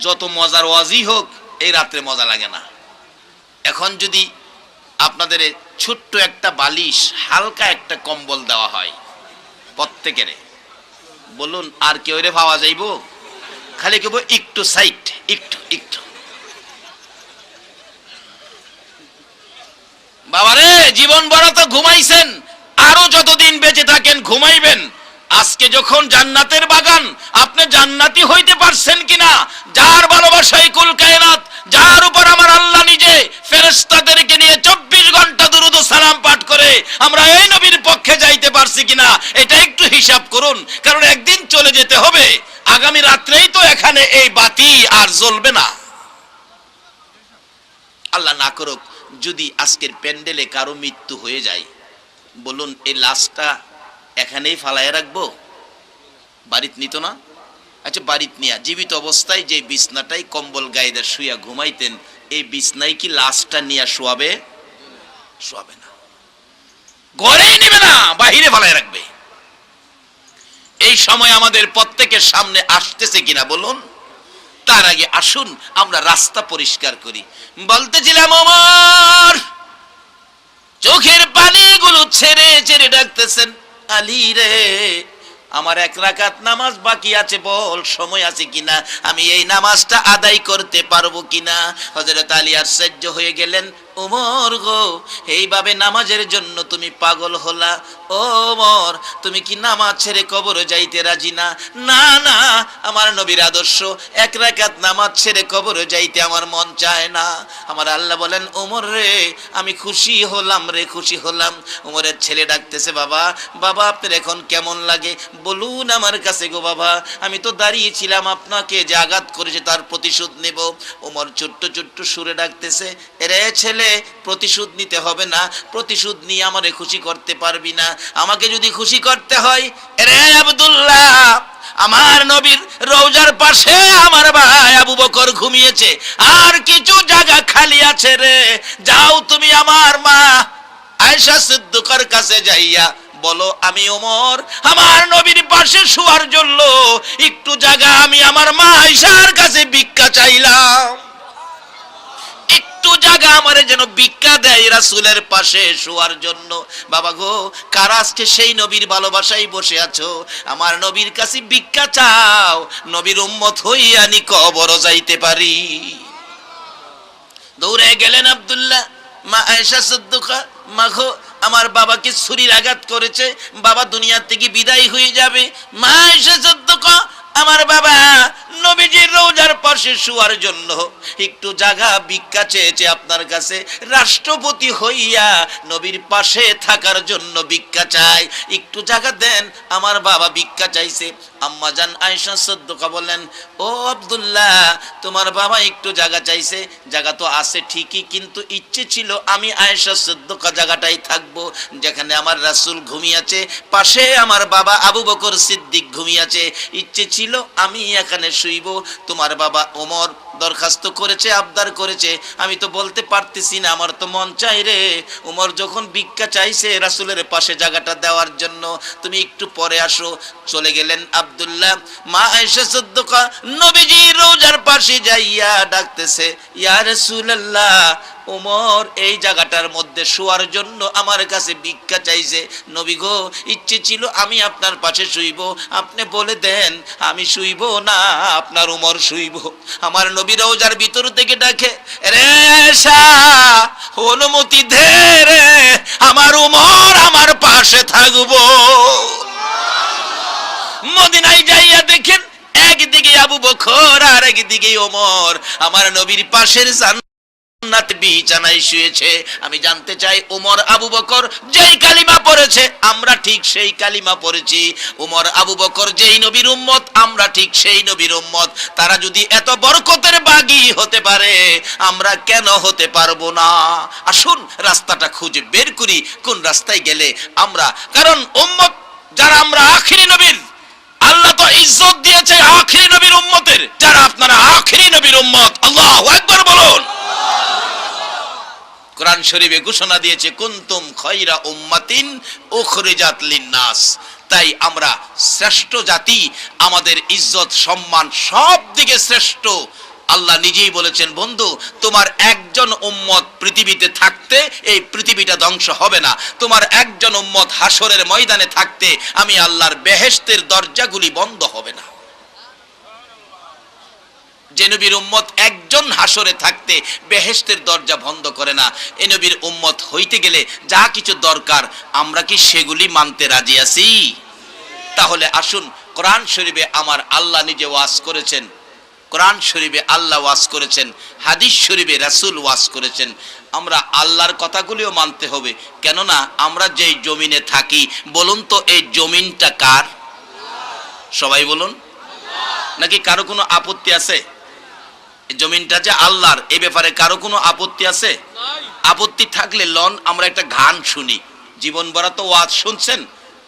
যত মজার ওয়াজই হোক, এই রাত্রে মজা লাগে না। এখন যদি আপনাদের ছোট্ট একটা বালিশ, হালকা একটা কম্বল দেওয়া হয় প্রত্যেকের, বলুন আর কেউ রে পাওয়া যাইব? খালি কেবল একটু সাইড, একটু বাবারে, জীবন ভর তো ঘুমাইছেন, আরো যতদিন বেঁচে থাকেন ঘুমাইবেন। আজকে যখন জান্নাতের বাগান, আপনি জান্নাতি হইতে পারছেন কিনা? যার ভালোবাসায় কুল কায়নাত, যার উপর আমার আল্লাহ নিজে ফেরেশতাদেরকে নিয়ে 24 ঘন্টা দুরূদ ও সালাম পাঠ করে, আমরা এই নবীর পক্ষে যাইতে পারছি কিনা এটা একটু হিসাব করুন। কারণ একদিন চলে যেতে হবে। আগামী রাত্রেই তো এখানে এই বাতি আর জ্বলবে না। আল্লাহ না করুক যদি আজকের প্যান্ডেলে কারো মৃত্যু হয়ে যায়, বলুন এই লাশটা এখানেই ফালাইয়া রাখবো? বাড়িত নিত না? আচ্ছা, বাড়িত নিয়া জীবিত অবস্থায় যে বিছনাটাই কম্বল গায়ে শুয়া ঘুমাইতেন, এই বিছনায় কি লাশটা নিয়ে শোয়াবে? শোয়াবে না, ঘরেই নিবে না, বাহিরে ফালাই রাখবে। এই সময় আমাদের প্রত্যেকের সামনে আসতেছে কিনা বলুন? তার আগে আসুন আমরা রাস্তা পরিষ্কার করি। বলতেছিলাম, ওমর চোখের পানিগুলো ছেড়ে ছেড়ে ডাকতেছেন, আলী রে, আমার এক রাকাত নামাজ বাকি আছে, বল সময় আছে কিনা, আমি এই নামাজটা আদায় করতে পারবো কিনা? হযরত আলী আশ্চর্য হয়ে গেলেন, ওমর গো, এইভাবে নামাজের জন্য তুমি পাগল হলা? ওমর, তুমি কি নামাজ ছেড়ে কবরে যাইতে রাজি না? না না, আমার নবীর আদর্শ, এক রাকাত নামাজ ছেড়ে কবরে যাইতে আমার মন চায় না। আমার আল্লাহ বলেন, ওমর রে, আমি খুশি হলাম রে, খুশি হলাম। ওমরের ছেলে ডাকতেছে, বাবা বাবা, আপনার এখন কেমন লাগে বলুন আমার কাছে গো বাবা, আমি তো দাঁড়িয়েছিলাম, আপনাকে যে আঘাত করেছে তার প্রতিশোধ নেব। ওমর ছোট্ট ছোট্ট সুরে ডাকতেছে, এরে ছেলে, প্রতিশোধ নিতে হবে না, প্রতিশোধ নিয়ে আমারে খুশি করতে পারবি না। আমাকে যদি খুশি করতে হয়, এরে আব্দুল্লাহ, আমার নবীর রওজার পাশে আমার ভাই আবু বকর ঘুমিয়েছে, আর কিছু জায়গা খালি আছে রে, যাও তুমি আমার মা আয়েশা সিদ্দিকার কাছে যাইয়া বলো, আমি ওমর আমার নবীর পাশে শোয়ার জন্য একটু জায়গা আমি আমার মা আয়েশার কাছে ভিক্ষা চাইলাম, একটু জায়গা আমারে যেন ভিক্ষা দেয় রাসূলের পাশে শোয়ার জন্য। বাবা গো, কারা আজকে সেই নবীর ভালোবাসায় বসে আছো? আমার নবীর কাছে ভিক্ষা চাও, নবীর উম্মত হইয়া নি কবর যাইতে পারি। দৌড়ে গেলেন আব্দুল্লাহ, মা আয়েশা সিদ্দিকা, মা গো, আমার বাবাকে ছুরির আঘাত করেছে, বাবা দুনিয়া থেকে বিদায় হয়ে যাবে। মা আয়েশা সিদ্দিকা, আমার বাবা নবীজির রওজার পাশে শোয়ার জন্য একটু জায়গা ভিক্ষা চেয়েছে আপনার কাছে, রাষ্ট্রপতি হইয়া নবীর পাশে থাকার জন্য ভিক্ষা চাই, একটু জায়গা দেন। আমার বাবা ভিক্ষা চাইছে। আম্মা জান আয়েশা সিদ্দিকা বলেন, ও আব্দুল্লাহ, তোমার বাবা একটু জায়গা চাইছে, জায়গা তো আছে ঠিকই, কিন্তু ইচ্ছে ছিল আমি আয়েশা সিদ্দিকা জায়গাটাই থাকবো, যেখানে আমার রাসূল ঘুমিয়েছে, পাশে আমার বাবা আবু বকর সিদ্দিক ঘুমিয়েছে, ইচ্ছে ছিল আমি এখানে শুইব। তোমার বাবা ওমর দরখাস্ত করেছে, আবদার করেছে, আমি তো বলতে পারতেছি না, আমার তো মন চাই রে। ওমর যখন ভিক্ষা চাইছে রাসূলের পাশে জায়গাটা দেওয়ার জন্য, তুমি একটু পরে আসো। চলে গেলেন আব্দুল্লাহ। মা আয়েশা সিদ্দিকা নবীজির রওজার পাশে যাইয়া ডাকতেছে, ইয়া রাসূলুল্লাহ, ওমর এই জায়গাটার মধ্যে শোয়ার জন্য আমার কাছে ভিক্ষা চাইছে, নবী গো, ইচ্ছে ছিল আমি আপনার পাশে শুইব, আপনি বলে দেন আমি শুইব না আপনার ওমর শুইব। আমার নবী রওজার ভিতর থেকে ডাকে, রে আয়েশা, অনুমতি দে রে, আমার ওমর আমার পাশে থাকবো। মদিনায় যাইয়া দেখেন, একদিকে আবু বকর আর একদিকে ওমর আমার নবীর পাশের জান্নাত বিছানায় শুয়েছে। আমি জানতে চাই, ওমর আবু বকর যেই কালিমা পড়েছে আমরা ঠিক সেই কালিমা পড়েছি, ওমর আবু বকর যেই নবীর উম্মত আমরা ঠিক সেই নবীর উম্মত। তারা যদি এত বরকতের বাগী হতে পারে, আমরা কেন হতে পারবো না? আসুন রাস্তাটা খুঁজে বের করি, কোন রাস্তায় গেলে আমরা, কারণ উম্মত যারা আমরা আখিরি নবীর, আল্লাহ তো ইজ্জত দিয়েছে আখিরি নবীর উম্মতের, যারা আপনারা আখিরি নবীর উম্মত। আল্লাহু আকবার বলুন। কোরআন শরীফে ঘোষণা দিয়েছে, কুনতুম খায়রা উম্মাতিন উখরিজাত লিন-নাস। তাই আমরা শ্রেষ্ঠ জাতি, আমাদের ইজ্জত সম্মান সব দিকে শ্রেষ্ঠ। আল্লাহ নিজেই বলেছেন, বন্ধু, তোমার একজন উম্মত পৃথিবীতে থাকতে এই পৃথিবীটা ধ্বংস হবে না, তোমার একজন উম্মত হাসরের ময়দানে থাকতে আমি আল্লাহর বেহেশতের দরজাগুলি বন্ধ হবে না। যে নবীর উম্মত একজন হাসরে থাকতে বেহেশতের দরজা বন্ধ করে না, এ নবীর উম্মত হইতে গেলে যা কিছু দরকার আমরা কি সেগুলি মানতে রাজি আছি? তাহলে আসুন, কোরআন শরীফে আমার আল্লাহ নিজে ওয়াজ করেছেন, কোরআন শরীফে আল্লাহ ওয়াজ করেছেন, হাদিস শরীফে রাসূল ওয়াজ করেছেন, আমরা আল্লাহর কথাগুলিও মানতে হবে। কেননা আমরা যেই জমিনে থাকি, বলুন তো এই জমিনটা কার? সবাই বলুন। নাকি কারো কোনো আপত্তি আছে? জমিনটা যে আল্লাহর, এই ব্যাপারে কারো কোনো আপত্তি আছে? আপত্তি থাকলে লন আমরা একটা গান শুনি। জীবন ভরা তো ওয়াজ শুনছেন,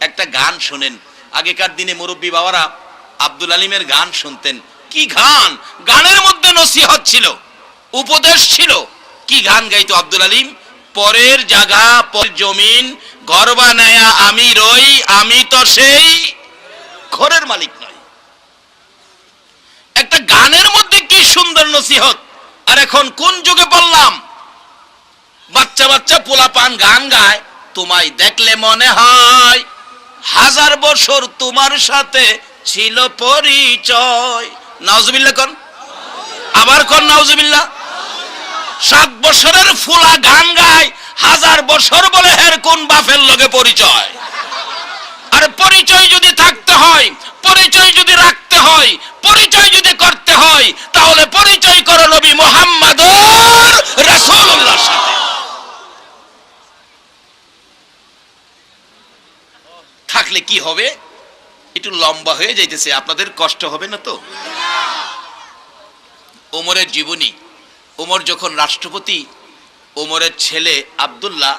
একটা গান শুনেন। আগেকার দিনে মুরব্বী বাবারা আব্দুল আলিমের গান শুনতেন। কি গান! গানের মধ্যে নসিহত ছিল, উপদেশ ছিল। কি গান গাইতো আব্দুল আলিম? পরের জায়গা পর জমিন ঘর বানায়া আমি রই, আমি তো সেই ঘরের মালিক নয়। একটা গানের মধ্যে কি সুন্দর নসিহত! আর এখন কোন যুগে বললাম, বাচ্চা বাচ্চা পোলাপান গান গায়, তোমায় দেখলে মনে হয় 1000 বছর তোমার সাথে ছিল পরিচয়। নাউজুবিল্লাহ কোন, আবার কোন নাউজুবিল্লাহ। 7 বছরের ফুলা গান গায়, 1000 বছর বলে হের কোন বাপের লগে পরিচয়। আর পরিচয় যদি থাকতে হয়, পরিচয় যদি রাখতে হয়, পরিচয় যদি করতে হয়, তাহলে পরিচয় করো নবী মুহাম্মদুর রাসূলুল্লাহর সাথে। থাকলে কি হবে? একটু লম্বা হয়ে যাইতেছে, আপনাদের কষ্ট হবে না তো? ওমরের জীবনী। ওমর যখন রাষ্ট্রপতি, ওমরের ছেলে আব্দুল্লাহ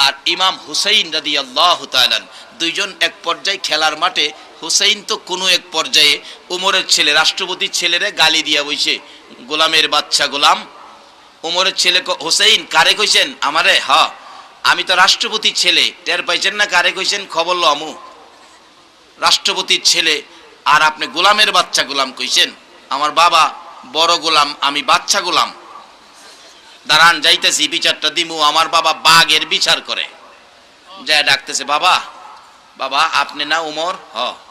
আর ইমাম হুসাইন রাদিয়াল্লাহু তাআলা দুইজন এক পর্যায়ে খেলার মাঠে, হুসাইন তো কোনো এক পর্যায়ে ওমরের ছেলে, রাষ্ট্রপতির ছেলেরে গালি দিয়া বইছে, গোলামের বাচ্চা গোলাম। ওমরের ছেলে হুসাইন কারে কইছেন? আমারে। আমি তো রাষ্ট্রপতির ছেলে, টের পাইছেন না কারে কইছেন? খবর লো আমু, রাষ্ট্রপতির ছেলে, আর আপনি গোলামের বাচ্চা গোলাম কইছেন। আমার বাবা বড় গোলাম, আমি বাচ্চা গোলাম। দাঁড়ান যাইতেছি, বিচারটা দিমু। আমার বাবা বাঘের বিচার করে, যায় ডাকতেছে, বাবা বাবা আপনি না উমর?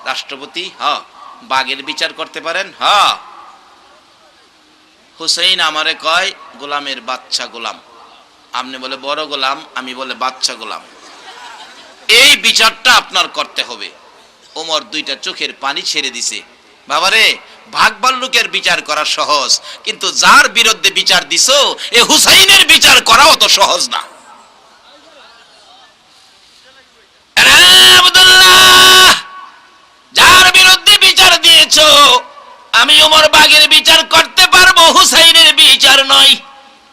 রাষ্ট্রপতি। বাঘের বিচার করতে পারেন? হুসাইন আমারে কয় গোলামের বাচ্চা গোলাম, আপনি বলে বড় গোলাম, আমি বলে বাচ্চা গোলাম। এই বিচারটা আপনার করতে হবে। ওমর দুইটা চোখের পানি ছেড়ে দিছে। বাবারে, ভাগ ভাল্লুকের বিচার করা সহজ, কিন্তু যার বিরুদ্ধে বিচার দিছো এ হুসাইনের বিচার করা অত সহজ না। আব্দুল্লাহ, যার বিরুদ্ধে বিচার দিয়েছো, আমি ওমর বাগের বিচার করতে পারবো, হুসাইনের বিচার নয়।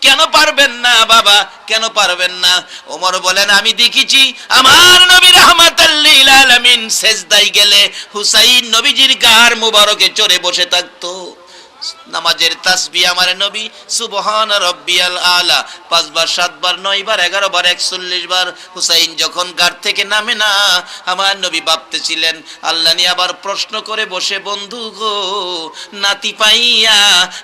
কেন পারবেন না বাবা, কেন পারবেন না? ওমর বলেন, আমি দেখেছি আমার নবী রাহমাতাল লিল আলামিন সেজদায় গেলে হুসাইন নবীজির গার মুবারকে চড়ে বসে থাকতো। নামাজের তাসবিহ আমার নবী সুবহান রাব্বিয়াল আলা 5 বার 7 বার 9 বার 11 বার 41 বার। হুসাইন যখন গাড় থেকে নামে না, আমার নবী ভাবতেছিলেন, আল্লাহ নিয়ে আবার প্রশ্ন করে বসে, বন্ধু গো নাতি পাইয়া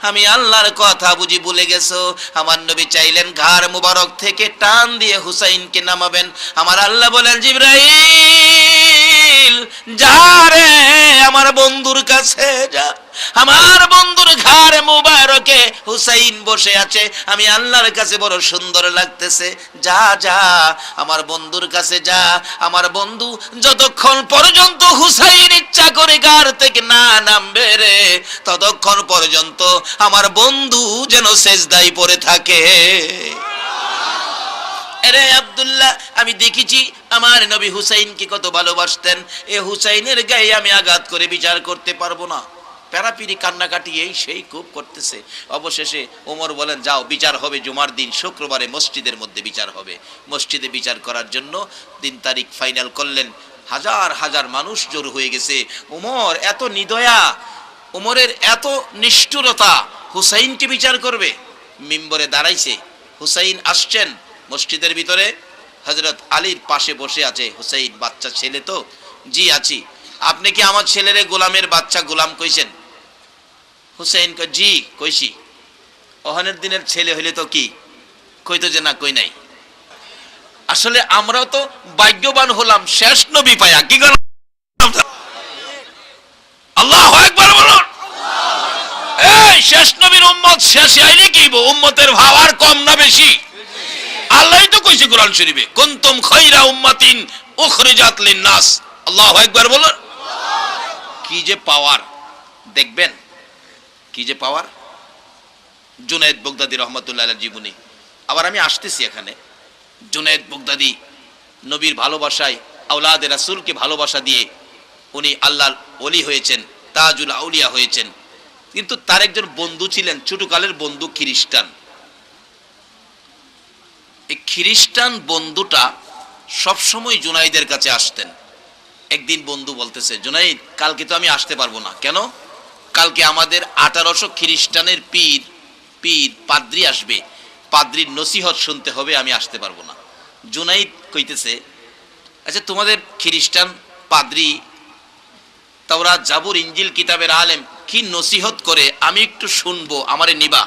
আমি আল্লাহর কথা বুঝি ভুলে গেছো। আমার নবী চাইলেন ঘাড় মুবারক থেকে টান দিয়ে হুসাইনকে নামাবেন। আমার আল্লাহ বলেন, জিবরাইল যা রে আমার বন্ধুর কাছে যা, আমার বন্ধুর ঘাড় মুবারকে হুসাইন বসে আছে, আমি আল্লাহর কাছে বড় সুন্দর লাগতেছে, যা যা আমার বন্ধুর কাছে যা। আমার বন্ধু যতক্ষণ পর্যন্ত হুসাইন ইচ্ছা করে ঘাড় থেকে না নামবে রে, ততক্ষণ পর্যন্ত আমার বন্ধু যেন সেজদায় পড়ে থাকে। আরে আব্দুল্লাহ, আমি দেখেছি আমার নবী হুসাইনকে কত ভালোবাসতেন। এ হুসাইনের গায়ে আমি আঘাত করে বিচার করতে পারবো না। প্যারাপিরি কান্নাকাটি এই সেই খুব করতেছে। অবশেষে ওমর বলেন, যাও বিচার হবে জুমার দিন, শুক্রবারে মসজিদের মধ্যে বিচার হবে। মসজিদে বিচার করার জন্য দিন তারিখ ফাইনাল করলেন। হাজার হাজার মানুষ জড়ো হয়ে গেছে। ওমর এত নিদয়া, ওমরের এত নিষ্ঠুরতা, হুসাইনকে বিচার করবে। মিম্বরে দাঁড়াইছে, হুসাইন আসছেন মসজিদের ভিতরে, হযরত আলীর পাশে বসে আছে। হুসাইন বাচ্চা ছেলে তো, জি আছি। আপনি কি আমার ছেলেরে গোলামের বাচ্চা গোলাম কইছেন? হুসাইন কয়, জি কইছি। ওহানের দিনের ছেলে হইলে তো কি কইতো যে না কই নাই। আসলে আমরাও তো ভাগ্যবান হলাম শেষ নবী পায়া। কি গেল? আল্লাহু আকবার বলুন। এই শেষ নবীর উম্মত শেষে আইলে কি উম্মতের ভাব আর কম না বেশি? আল্লাহই তো কইছে কোরআন শরীফে, কুনতুম খায়রা উম্মাতিন উখরিজাত লিন-নাস। আল্লাহু আকবার বলুন। কি যে পাওয়ার দেখবেন, কি যে পাওয়ার। জুনায়েদ বাগদাদী রহমাতুল্লাহ আলাইহির জীবনী। আবার আমি আসতেছি এখানে। জুনায়েদ বাগদাদী নবীর ভালোবাসায়, আওলাদে রাসূলকে ভালোবাসা দিয়ে উনি আল্লাহর ওলি হয়েছেন, তাজুল আউলিয়া হয়েছেন। কিন্তু তার একজন বন্ধু ছিলেন, ছোটকালের বন্ধু, খ্রিস্টান। এই খ্রিস্টান বন্ধুটা সবসময় জুনাইদের কাছে আসতেন। একদিন বন্ধু বলতেছে, জুনাইদ কালকে তো আমি আসতে পারবো না। কেন? কালকে আমাদের 1800 খ্রিস্টানের পীর পাদ্রী আসবে, পাদ্রীর নসিহত শুনতে হবে, আমি আসতে পারবো না। জুনাইদ কইতেছে, আচ্ছা তোমাদের খ্রিস্টান পাদ্রী তাওরাত জাবুর ইনজিল কিতাবের আলেম কি নসিহত করে, আমি একটু শুনবো, আমারে নিবা?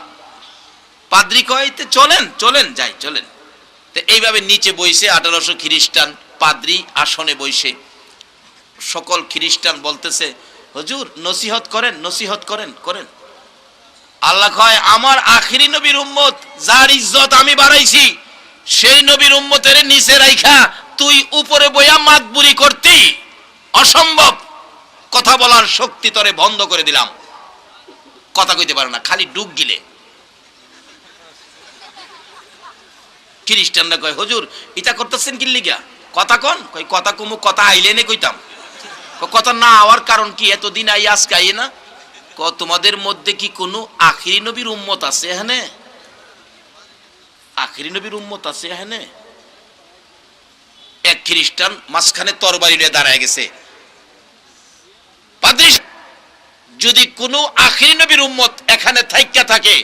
পাদ্রী কয়, চলেন চলেন যাই, চলেন। তো এইভাবে নিচে বইছে 1800 খ্রিস্টান, পাদ্রী আসনে বইছে। সকল খ্রিস্টান বলতেছে, হুজুর নসিহত করেন, নসিহত করেন, করেন। আল্লাহ কয় আমার আখিরি নবীর উম্মত যার ইজ্জত আমি বাড়াইছি সেই নবীর উম্মতের নিচে রাইখা তুই উপরে বইয়া মাতবুরি করতি, অসম্ভব। কথা বলার শক্তি তরে বন্ধ করে দিলাম, কথা কইতে পারে না, খালি ডুব গিলে। খ্রিস্টানরা কয় হুজুর ইটা করতেছেন কি লিগা, কথা কন। কই কথা কমু, কথা আইলে নে কইতাম। কথা না হওয়ার কারণ কি, এতদিন আই আজকে আইয়ে না। তোমাদের মধ্যে কি কোনো আখিরি নবীর উম্মত আছে এখানে? আখিরি নবীর উম্মত আছে এখানে? এক খ্রিস্টান মাঝখানে তরবারি নিয়ে দাঁড়ায় গেছে। যদি কোনো আখিরি নবীর উম্মত এখানে থাইকা থাকে,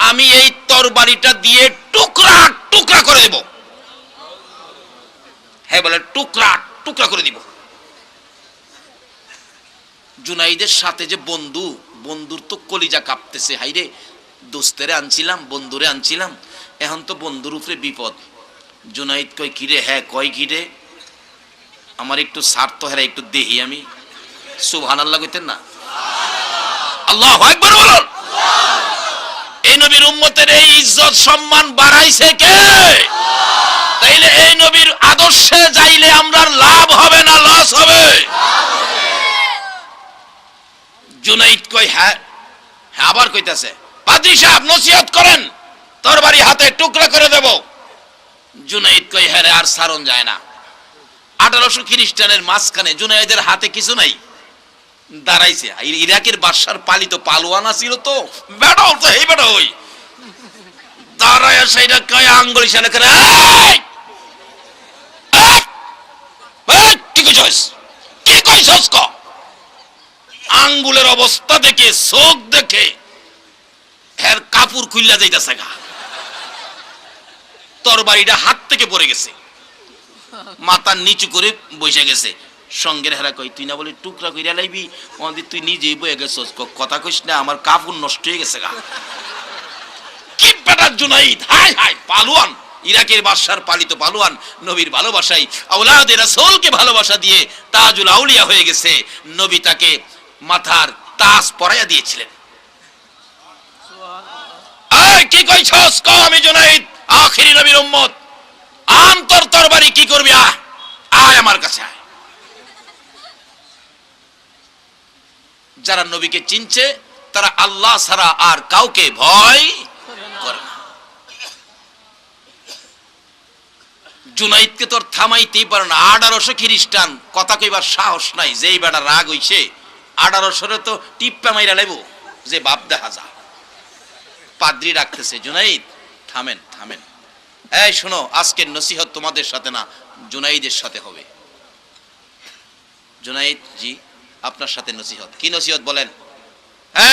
আমি এই তরবারিটা দিয়ে টুকরা টুকরা করে দেব। হ্যাঁ বলে টুকরা টুকরা করে দিব। জুনাইদের সাথে যে বন্ধু, বন্ধুর তো কলিজা কাঁপতেছে, হাইরে দোস্তেরে আনছিলাম, বন্ধুরে আনছিলাম, এখন তো বন্ধুর উপরে বিপদ। জুনাইদ কয় কিরে, হ্যাঁ কয় কিরে, আমার একটু স্বার্থ হেরা একটু দেহি আমি। সুবহানাল্লাহ কইতেন না? আল্লাহু আকবার বলুন। এই নবীর উম্মতের এই ইজ্জত সম্মান বাড়াইছে কে? তাইলে এই নবীর আদর্শে যাইলে আমরা লাভ হবে না লস হবে? জুনাইদ কই হ্যাঁ, আবার কইতাছে পাদ্রী সাহেব নসিহত করেন, তরবারি হাতে টুকরা করে দেব। জুনাইদ কই হ্যাঁ রে, আর সারণ যায় না। 1800 খ্রিস্টানের মাঝখানে জুনাইদের হাতে কিছু নাই, দাঁড়াইছে। ইরাকের বাদশার পালিত পালোয়ান ছিল তো, বেটাও তো এই বেটা হই দাঁড়ায় সেইটা কয় আঙ্গুল ইশারা করে, কি কইছস, কি কইছস ক। আঙ্গুলের অবস্থা দেখে, চোখ দেখে এর কাপড় খুইলা যাইতাছে গা, তরবারিটা হাত থেকে পড়ে গেছে, মাথা নিচু করে বসে গেছে। সঙ্গের হেরা কই তুই না বলে টুকরা কইরা লাইবি, আমাদের তুই নিজেই বয়ে গেছস, কথা কইস না, আমার কাপড় নষ্ট হয়ে গেছে গা। কি বেটা জুনাইদ, হাই হাই পালোয়ান, ইরাকের বাদশার পালিত পালোয়ান, নবীর ভালোবাসায় আওলাদে রাসূলকে ভালোবাসা দিয়ে তাজুল আউলিয়া হয়ে গেছে। নবী তাকে মাথার তাজ পরাইয়া দিয়েছিলেন। এই কি কইছস ক, আমি জুনাইদ আখিরি নবীর উম্মত, আন্তর তরবারি কি করবি, আয় আমার কাছে আয়। যারা নবীকে চিনছে তারা আল্লাহ ছাড়া আর কাউকে ভয় করে না। জুনাইদকে তোর থামাইতেই পারে না। 1800 খ্রিস্টান, কথা কইবার সাহস নাই। যেই বেটা রাগ হইছে 1800 তো টিপ্পা মাইরা লাইব যে বাপ দেখা যা। পাদ্রী ডাকতেছে, জুনাইদ থামেন থামেন, এই শোনো, আজকের নসিহত তোমাদের সাথে না, জুনাইদের সাথে হবে। জুনাইদ জি আপনার সাথে নসিহত। কি নসিহত বলেন?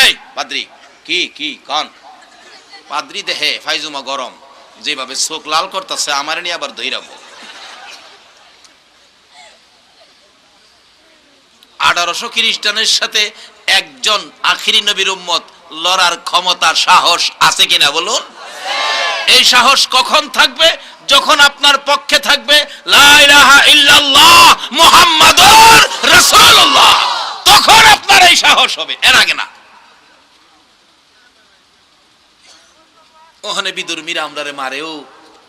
এই পাদ্রী কি কি কন। পাদ্রী দেহে ফাইজুমা গরম, যেভাবে চোখ লাল করতেছে আমার নিয়ে আবার ধইরাবো। 1800 খ্রিস্টানের সাথে একজন আখিরি নবীর উম্মত লড়ার ক্ষমতা সাহস আছে কিনা বলুন? এই সাহস কখন থাকবে? যখন আপনার পক্ষে থাকবে লা ইলাহা ইল্লাল্লাহ মুহাম্মাদুর রাসূলুল্লাহ, তখন আপনার এই সাহস হবে, এর আগে না। ওখানে বিদুর্মীরা আমরারে মারেও,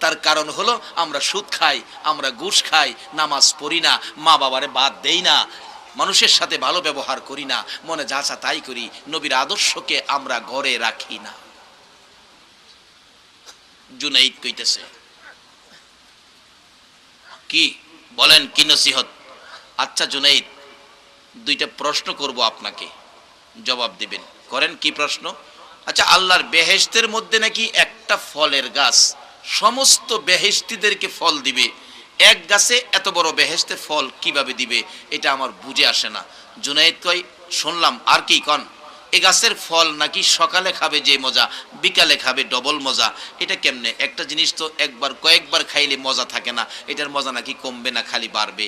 তার কারণ হলো আমরা সুদ খাই, আমরা ঘুষ খাই, নামাজ পড়ি না, মা বাবারে বাদ দেই না, মানুষের সাথে ভালো ব্যবহার করি না, মনে যা চা তাই করি, নবীর আদর্শকে আমরা ঘরে রাখি না। জুনাইদ কইতেছে কি বলেন, কি নসিহত? আচ্ছা জুনাইদ, দুইটা প্রশ্ন করব আপনাকে, জবাব দিবেন, করেন। কি প্রশ্ন? আচ্ছা, আল্লাহর বেহেশতের মধ্যে নাকি একটা ফলের গাছ সমস্ত বেহেশতিদেরকে ফল দিবে, এক গাছে এত বড় বেহেশতের ফল কিভাবে দিবে, এটা আমার বুঝে আসে না। জুনাইদ কই শুনলাম, আর কি কন? এই গাছের ফল নাকি সকালে খাবে যে মজা, বিকালে খাবে ডবল মজা। এটা কেমনে? একটা জিনিস তো একবার কয়েকবার খাইলে মজা থাকে না, এটার মজা নাকি কমবে না, খালি বাড়বে।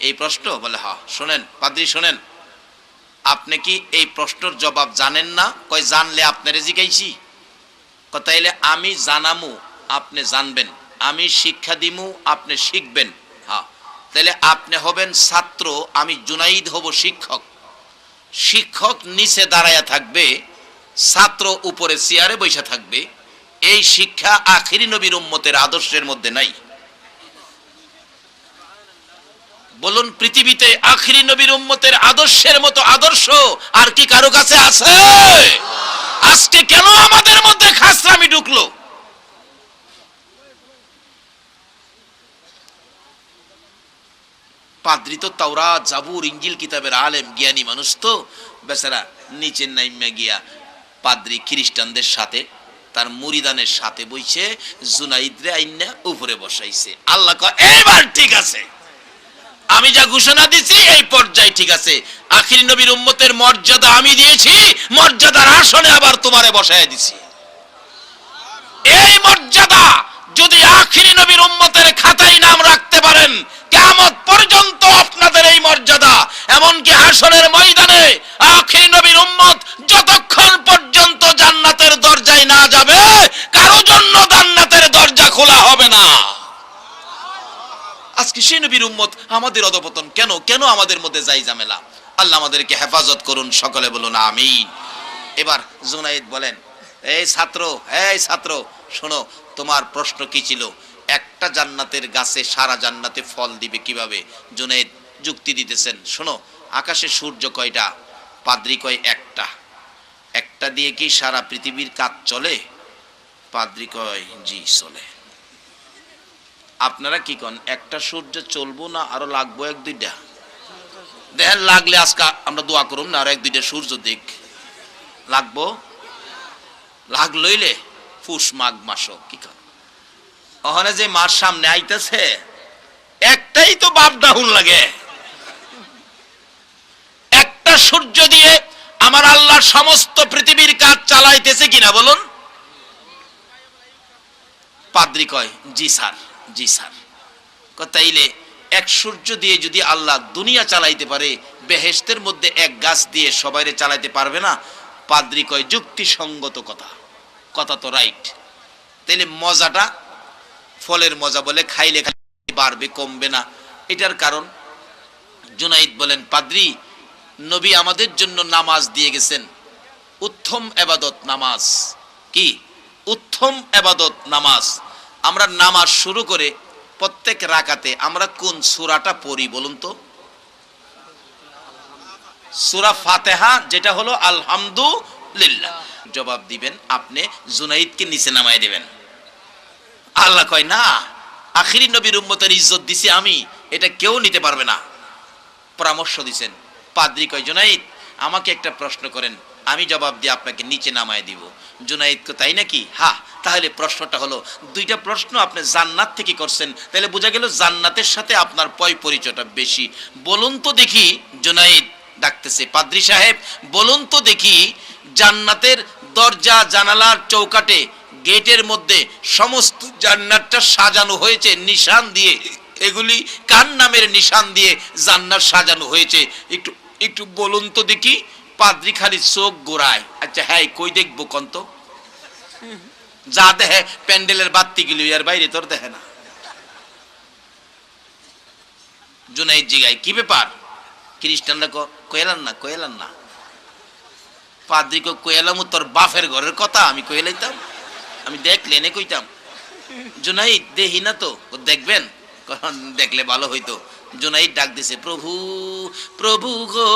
এই প্রশ্ন বলে হ্যাঁ। শোনেন পাদ্রী, শোনেন, আপনি কি এই প্রশ্নের জবাব জানেন না? কয় জানলে আপনারে জিগাইছি। তাইলে আমি জানামু, আপনি জানবেন, আমি শিক্ষা দিমু, আপনি শিখবেন। হ্যাঁ, তাহলে আপনি হবেন ছাত্র, আমি জুনাইদ হব শিক্ষক। শিক্ষক নিচে দাঁড়ায়া থাকবে, ছাত্র উপরে চেয়ারে বসে থাকবে, এই শিক্ষা আখিরি নবীর উম্মতের আদর্শের মধ্যে নাই। বলুন, পৃথিবীতে আখিরি নবীর উম্মতের আদর্শের মতো আদর্শ আর কি কারো কাছে আছে? আজকে কেন আমাদের মধ্যে খাসরামি ঢুকলো? পাদ্রী তো তাওরাত, জাবুর, ইনজিল কিতাবের আলেম, জ্ঞানী মানুষ, তো বেচারা নিচে নাইমা গিয়া পাদ্রী খ্রিস্টানদের সাথে তার মুরিদানের সাথে বইছে, জুনাইদরে আইনা উপরে বসাইছে। আল্লাহ কয় এবার ঠিক আছে, আমি যা ঘোষণা দিছি এই পর্যায়ে ঠিক আছে। আখিরি নবীর উম্মতের মর্যাদা আমি দিয়েছি, মর্যাদার আসনে আবার তোমারে বসায় দিছি। এই মর্যাদা যদি আখিরি নবীর উম্মতের খাতায় নাম রাখতে পারেন, কিয়ামত পর্যন্ত আপনাদের এই মর্যাদা, এমনকি হাসরের ময়দানে আখিরি নবীর উম্মত যতক্ষণ পর্যন্ত জান্নাতের দরজায় না যাবে, কারো জন্য জান্নাতের দরজা খোলা হবে না। আজকে সেই নবীর উম্মত আমাদের অধপতন কেন? কেন আমাদের মধ্যে যাই ঝামেলা? আল্লাহ আমাদেরকে হেফাজত করুন, সকলে বলুন আমিন। এবার জুনাইদ বলেন, এই ছাত্র শোনো, তোমার প্রশ্ন কি ছিল? একটা জান্নাতের গাছে সারা জান্নাতে ফল দিবে কিভাবে? জুনাইদ যুক্তি দিতেছেন, শোনো, আকাশে সূর্য কয়টা? পাদ্রী কয় একটা। একটা দিয়ে কি সারা পৃথিবীর কাজ চলে? পাদ্রী কয় জি চলে। আপনারা কি কন, একটা সূর্য চলবো না আরো লাগবো এক দুইটা? দেখেন, লাগলে আজকে আমরা দোয়া করুন না, আর এক দুইটা সূর্য দিক লাগবো। লাগলইলে পুষ মাঘ মাস কি কন, ওখানে যে মাস সামনে আইতেছে একটাই তো বাপ ডাহুন লাগে। একটা সূর্য দিয়ে আমার আল্লাহ সমস্ত পৃথিবীর কাজ চালাইতেছে কিনা বলুন? পাদ্রী কয় জি স্যার, জি স্যার। তাইলে এক সূর্য দিয়ে যদি আল্লাহ দুনিয়া চালাইতে পারে, বেহেশতের মধ্যে এক গাছ দিয়ে সবাইরে চালাইতে পারবে না? পাদ্রী কয় যুক্তিসঙ্গত কথা, কথা তো রাইট। তাইলে মজাটা, ফলের মজা বলে খাইলে বাড়বে কমবে না, এটার কারণ? জুনাইদ বলেন, পাদ্রী, নবী আমাদের জন্য নামাজ দিয়ে গেছেন, উত্তম ইবাদত নামাজ। কি উত্তম ইবাদত? নামাজ। আমরা নামাজ শুরু করে প্রত্যেক রাকাতে আমরা কোন সূরাটা পড়ি বলুন তো? সূরা ফাতিহা, যেটা হলো আলহামদুলিল্লাহ। জবাব দিবেন আপনি জুনাইদকে নিচে নামায় দিবেন। আল্লাহ কয় না, আখিরি নবীর উম্মতের ইজ্জত দিছি আমি, এটা কেউ নিতে পারবে না। পরামর্শ দিছেন। পাদ্রী কয়, জুনাইদ আমাকে একটা প্রশ্ন করেন, আমি জবাব দিয়ে আপনাকে নিচে নামায় দিব। জুনাইদ কয় তাই নাকি? হ্যাঁ। তাহলে প্রশ্নটা হলো, দুইটা প্রশ্ন আপনি জান্নাত থেকে করছেন, তাহলে বোঝা গেল জান্নাতের সাথে আপনার পরিচয়টা বেশি। বলুন তো দেখি, জুনাইদ ডাকতেছে, পাদ্রী সাহেব বলুন তো দেখি, জান্নাতের দরজা, জানালার চৌকাটে, গেটের মধ্যে সমস্ত জান্নাতটা সাজানো হয়েছে নিশান দিয়ে, এগুলি কার নামের নিশান দিয়ে জান্নাত সাজানো হয়েছে? একটু একটু বলুন তো দেখি। পাদ্রী খালি চোখ গোড়ায়, আচ্ছা হ্যাঁ কই দেখবো কন্ত? যা দেখে প্যান্ডেলের বাত্তি গুলি, এর বাইরে তোর দেখে না। জুনাইদ জিগায়, কি ব্যাপার? খ্রিস্টানরা কয়েলান না। পাদ্রী কয়েলাম তোর বাপের ঘরের কথা, আমি কয়েলাইতাম? আমি দেখলে এনে কইতাম। জুনাইদ দেখি না তো। দেখবেন, দেখলে ভালো হইতো। জুনাইদ ডাক দিছে, প্রভু প্রভু গো,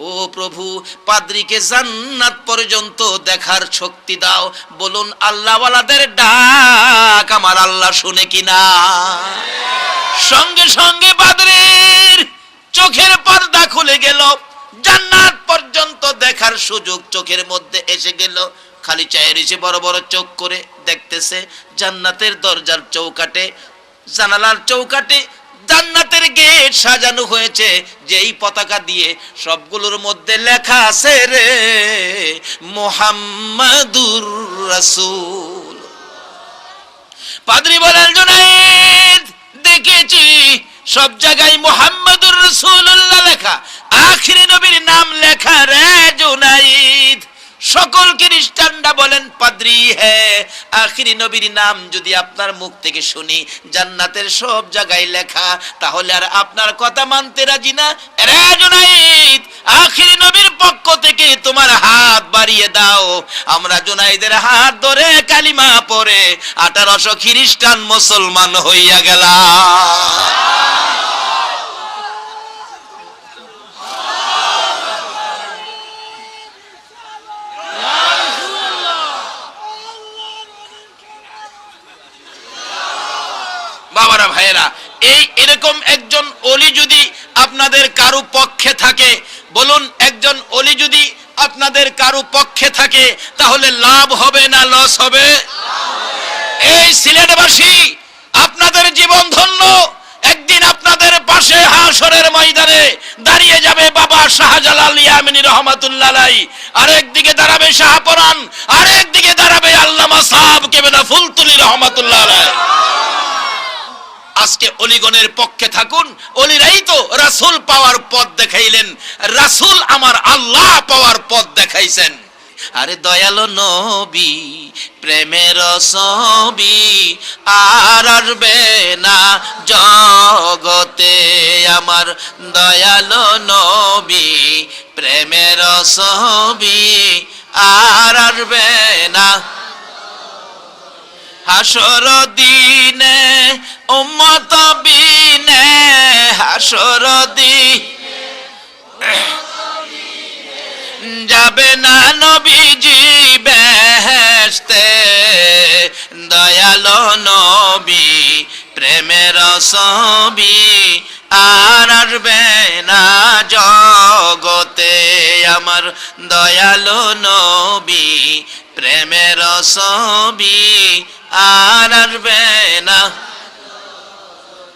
ও প্রভু, পাদ্রীকে জান্নাত পর্যন্ত দেখার শক্তি দাও। বলুন আল্লাহওয়ালাদের ডাক আমার আল্লাহ শুনে কিনা? সঙ্গে সঙ্গে পাদ্রীর চোখের পর্দা খুলে গেল, জান্নাত পর্যন্ত দেখার সুযোগ চোখের মধ্যে এসে গেল। খালি চায়ে রয়েছে, বড় বড় চোখ করে দেখতেছে জান্নাতের দরজার চৌকাটে, জানালার চৌকাটে জান্নাতের গেট সাজানো হয়েছে, যেই পতাকা দিয়ে সবগুলোর মধ্যে লেখা আছে রে মুহাম্মাদুর রাসূল। পাদ্রী বলেন, জুনাইদ দেখেছি সব জায়গায় মুহাম্মাদুর রাসূলুল্লাহ লেখা, আখিরি নবীর নাম লেখা রে জুনাইদ। সকল খ্রিস্টানরা বলেন পাদ্রী হে, আখিরি নবীর নাম যদি আপনার মুখ থেকে শুনি জান্নাতের সব জায়গায় লেখা, তাহলে আর আপনার কথা মানতে রাজি না? রে জুনাইদ, আখিরি নবীর পক্ষ থেকে তোমার হাত বাড়িয়ে দাও। আমরা জুনাইদের হাত ধরে কালিমা পড়ে 1800 খ্রিস্টান মুসলমান হইয়া গেলাম। বাবারা ভাইয়েরা, এরকম একজন ওলি যদি আপনাদের কারো পক্ষে থাকে, বলুন একজন ওলি যদি আপনাদের কারো পক্ষে থাকে তাহলে লাভ হবে না লস হবে? এই সিলেটবাসী, আপনাদের জীবন ধন্য। একদিন আপনাদের পাশে হাশরের ময়দানে দাঁড়িয়ে যাবে বাবা শাহজালাল ইয়ামিনী রহমাতুল্লাহ আলাইহি, আরেকদিকে দাঁড়াবে শাহপরান, আরেকদিকে দাঁড়াবে আল্লামা সাহেব কেবেলা ফুলতুলি রহমাতুল্লাহ আলাইহি। আজকে অলিগণের পক্ষে থাকুন। অলিরাই তো রাসূল পাওয়ার পথ দেখাইলেন, রাসূল আমার আল্লাহ পাওয়ার পথ দেখাইছেন। আরে দয়ালো নবী প্রেমের ছবি আর আসবে না জগতে, আমার দয়ালো নবী প্রেমের ছবি আর আসবে না। হাসর দিনে উম্মত বিনে, হাসর দিনে যাবে না নবীজি বেহেশতে, দয়ালো নবী প্রেমের ছবি আর আসবে না জগতে, আমার দয়ালো নবী প্রেমের ছবি আর আসবে না।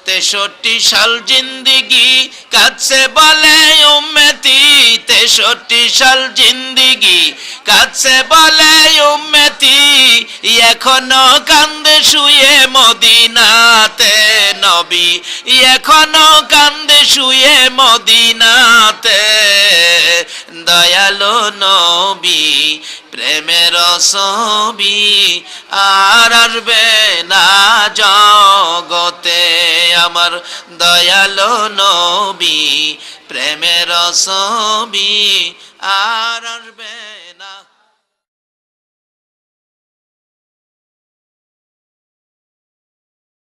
63 সাল জিন্দিগি কাছে বলে উম্মতি, 63 সাল জিন্দিগি কাছে বলে উম্মতি, এখনো কান্দে শুয়ে মদিনাতে নবী, এখনো কান্দে শুয়ে মদিনাতে, দয়ালো নবী প্রেমের ছবি আর আসবে না জগতে, আমার দয়ালো নবী প্রেমের ছবি আর আসবে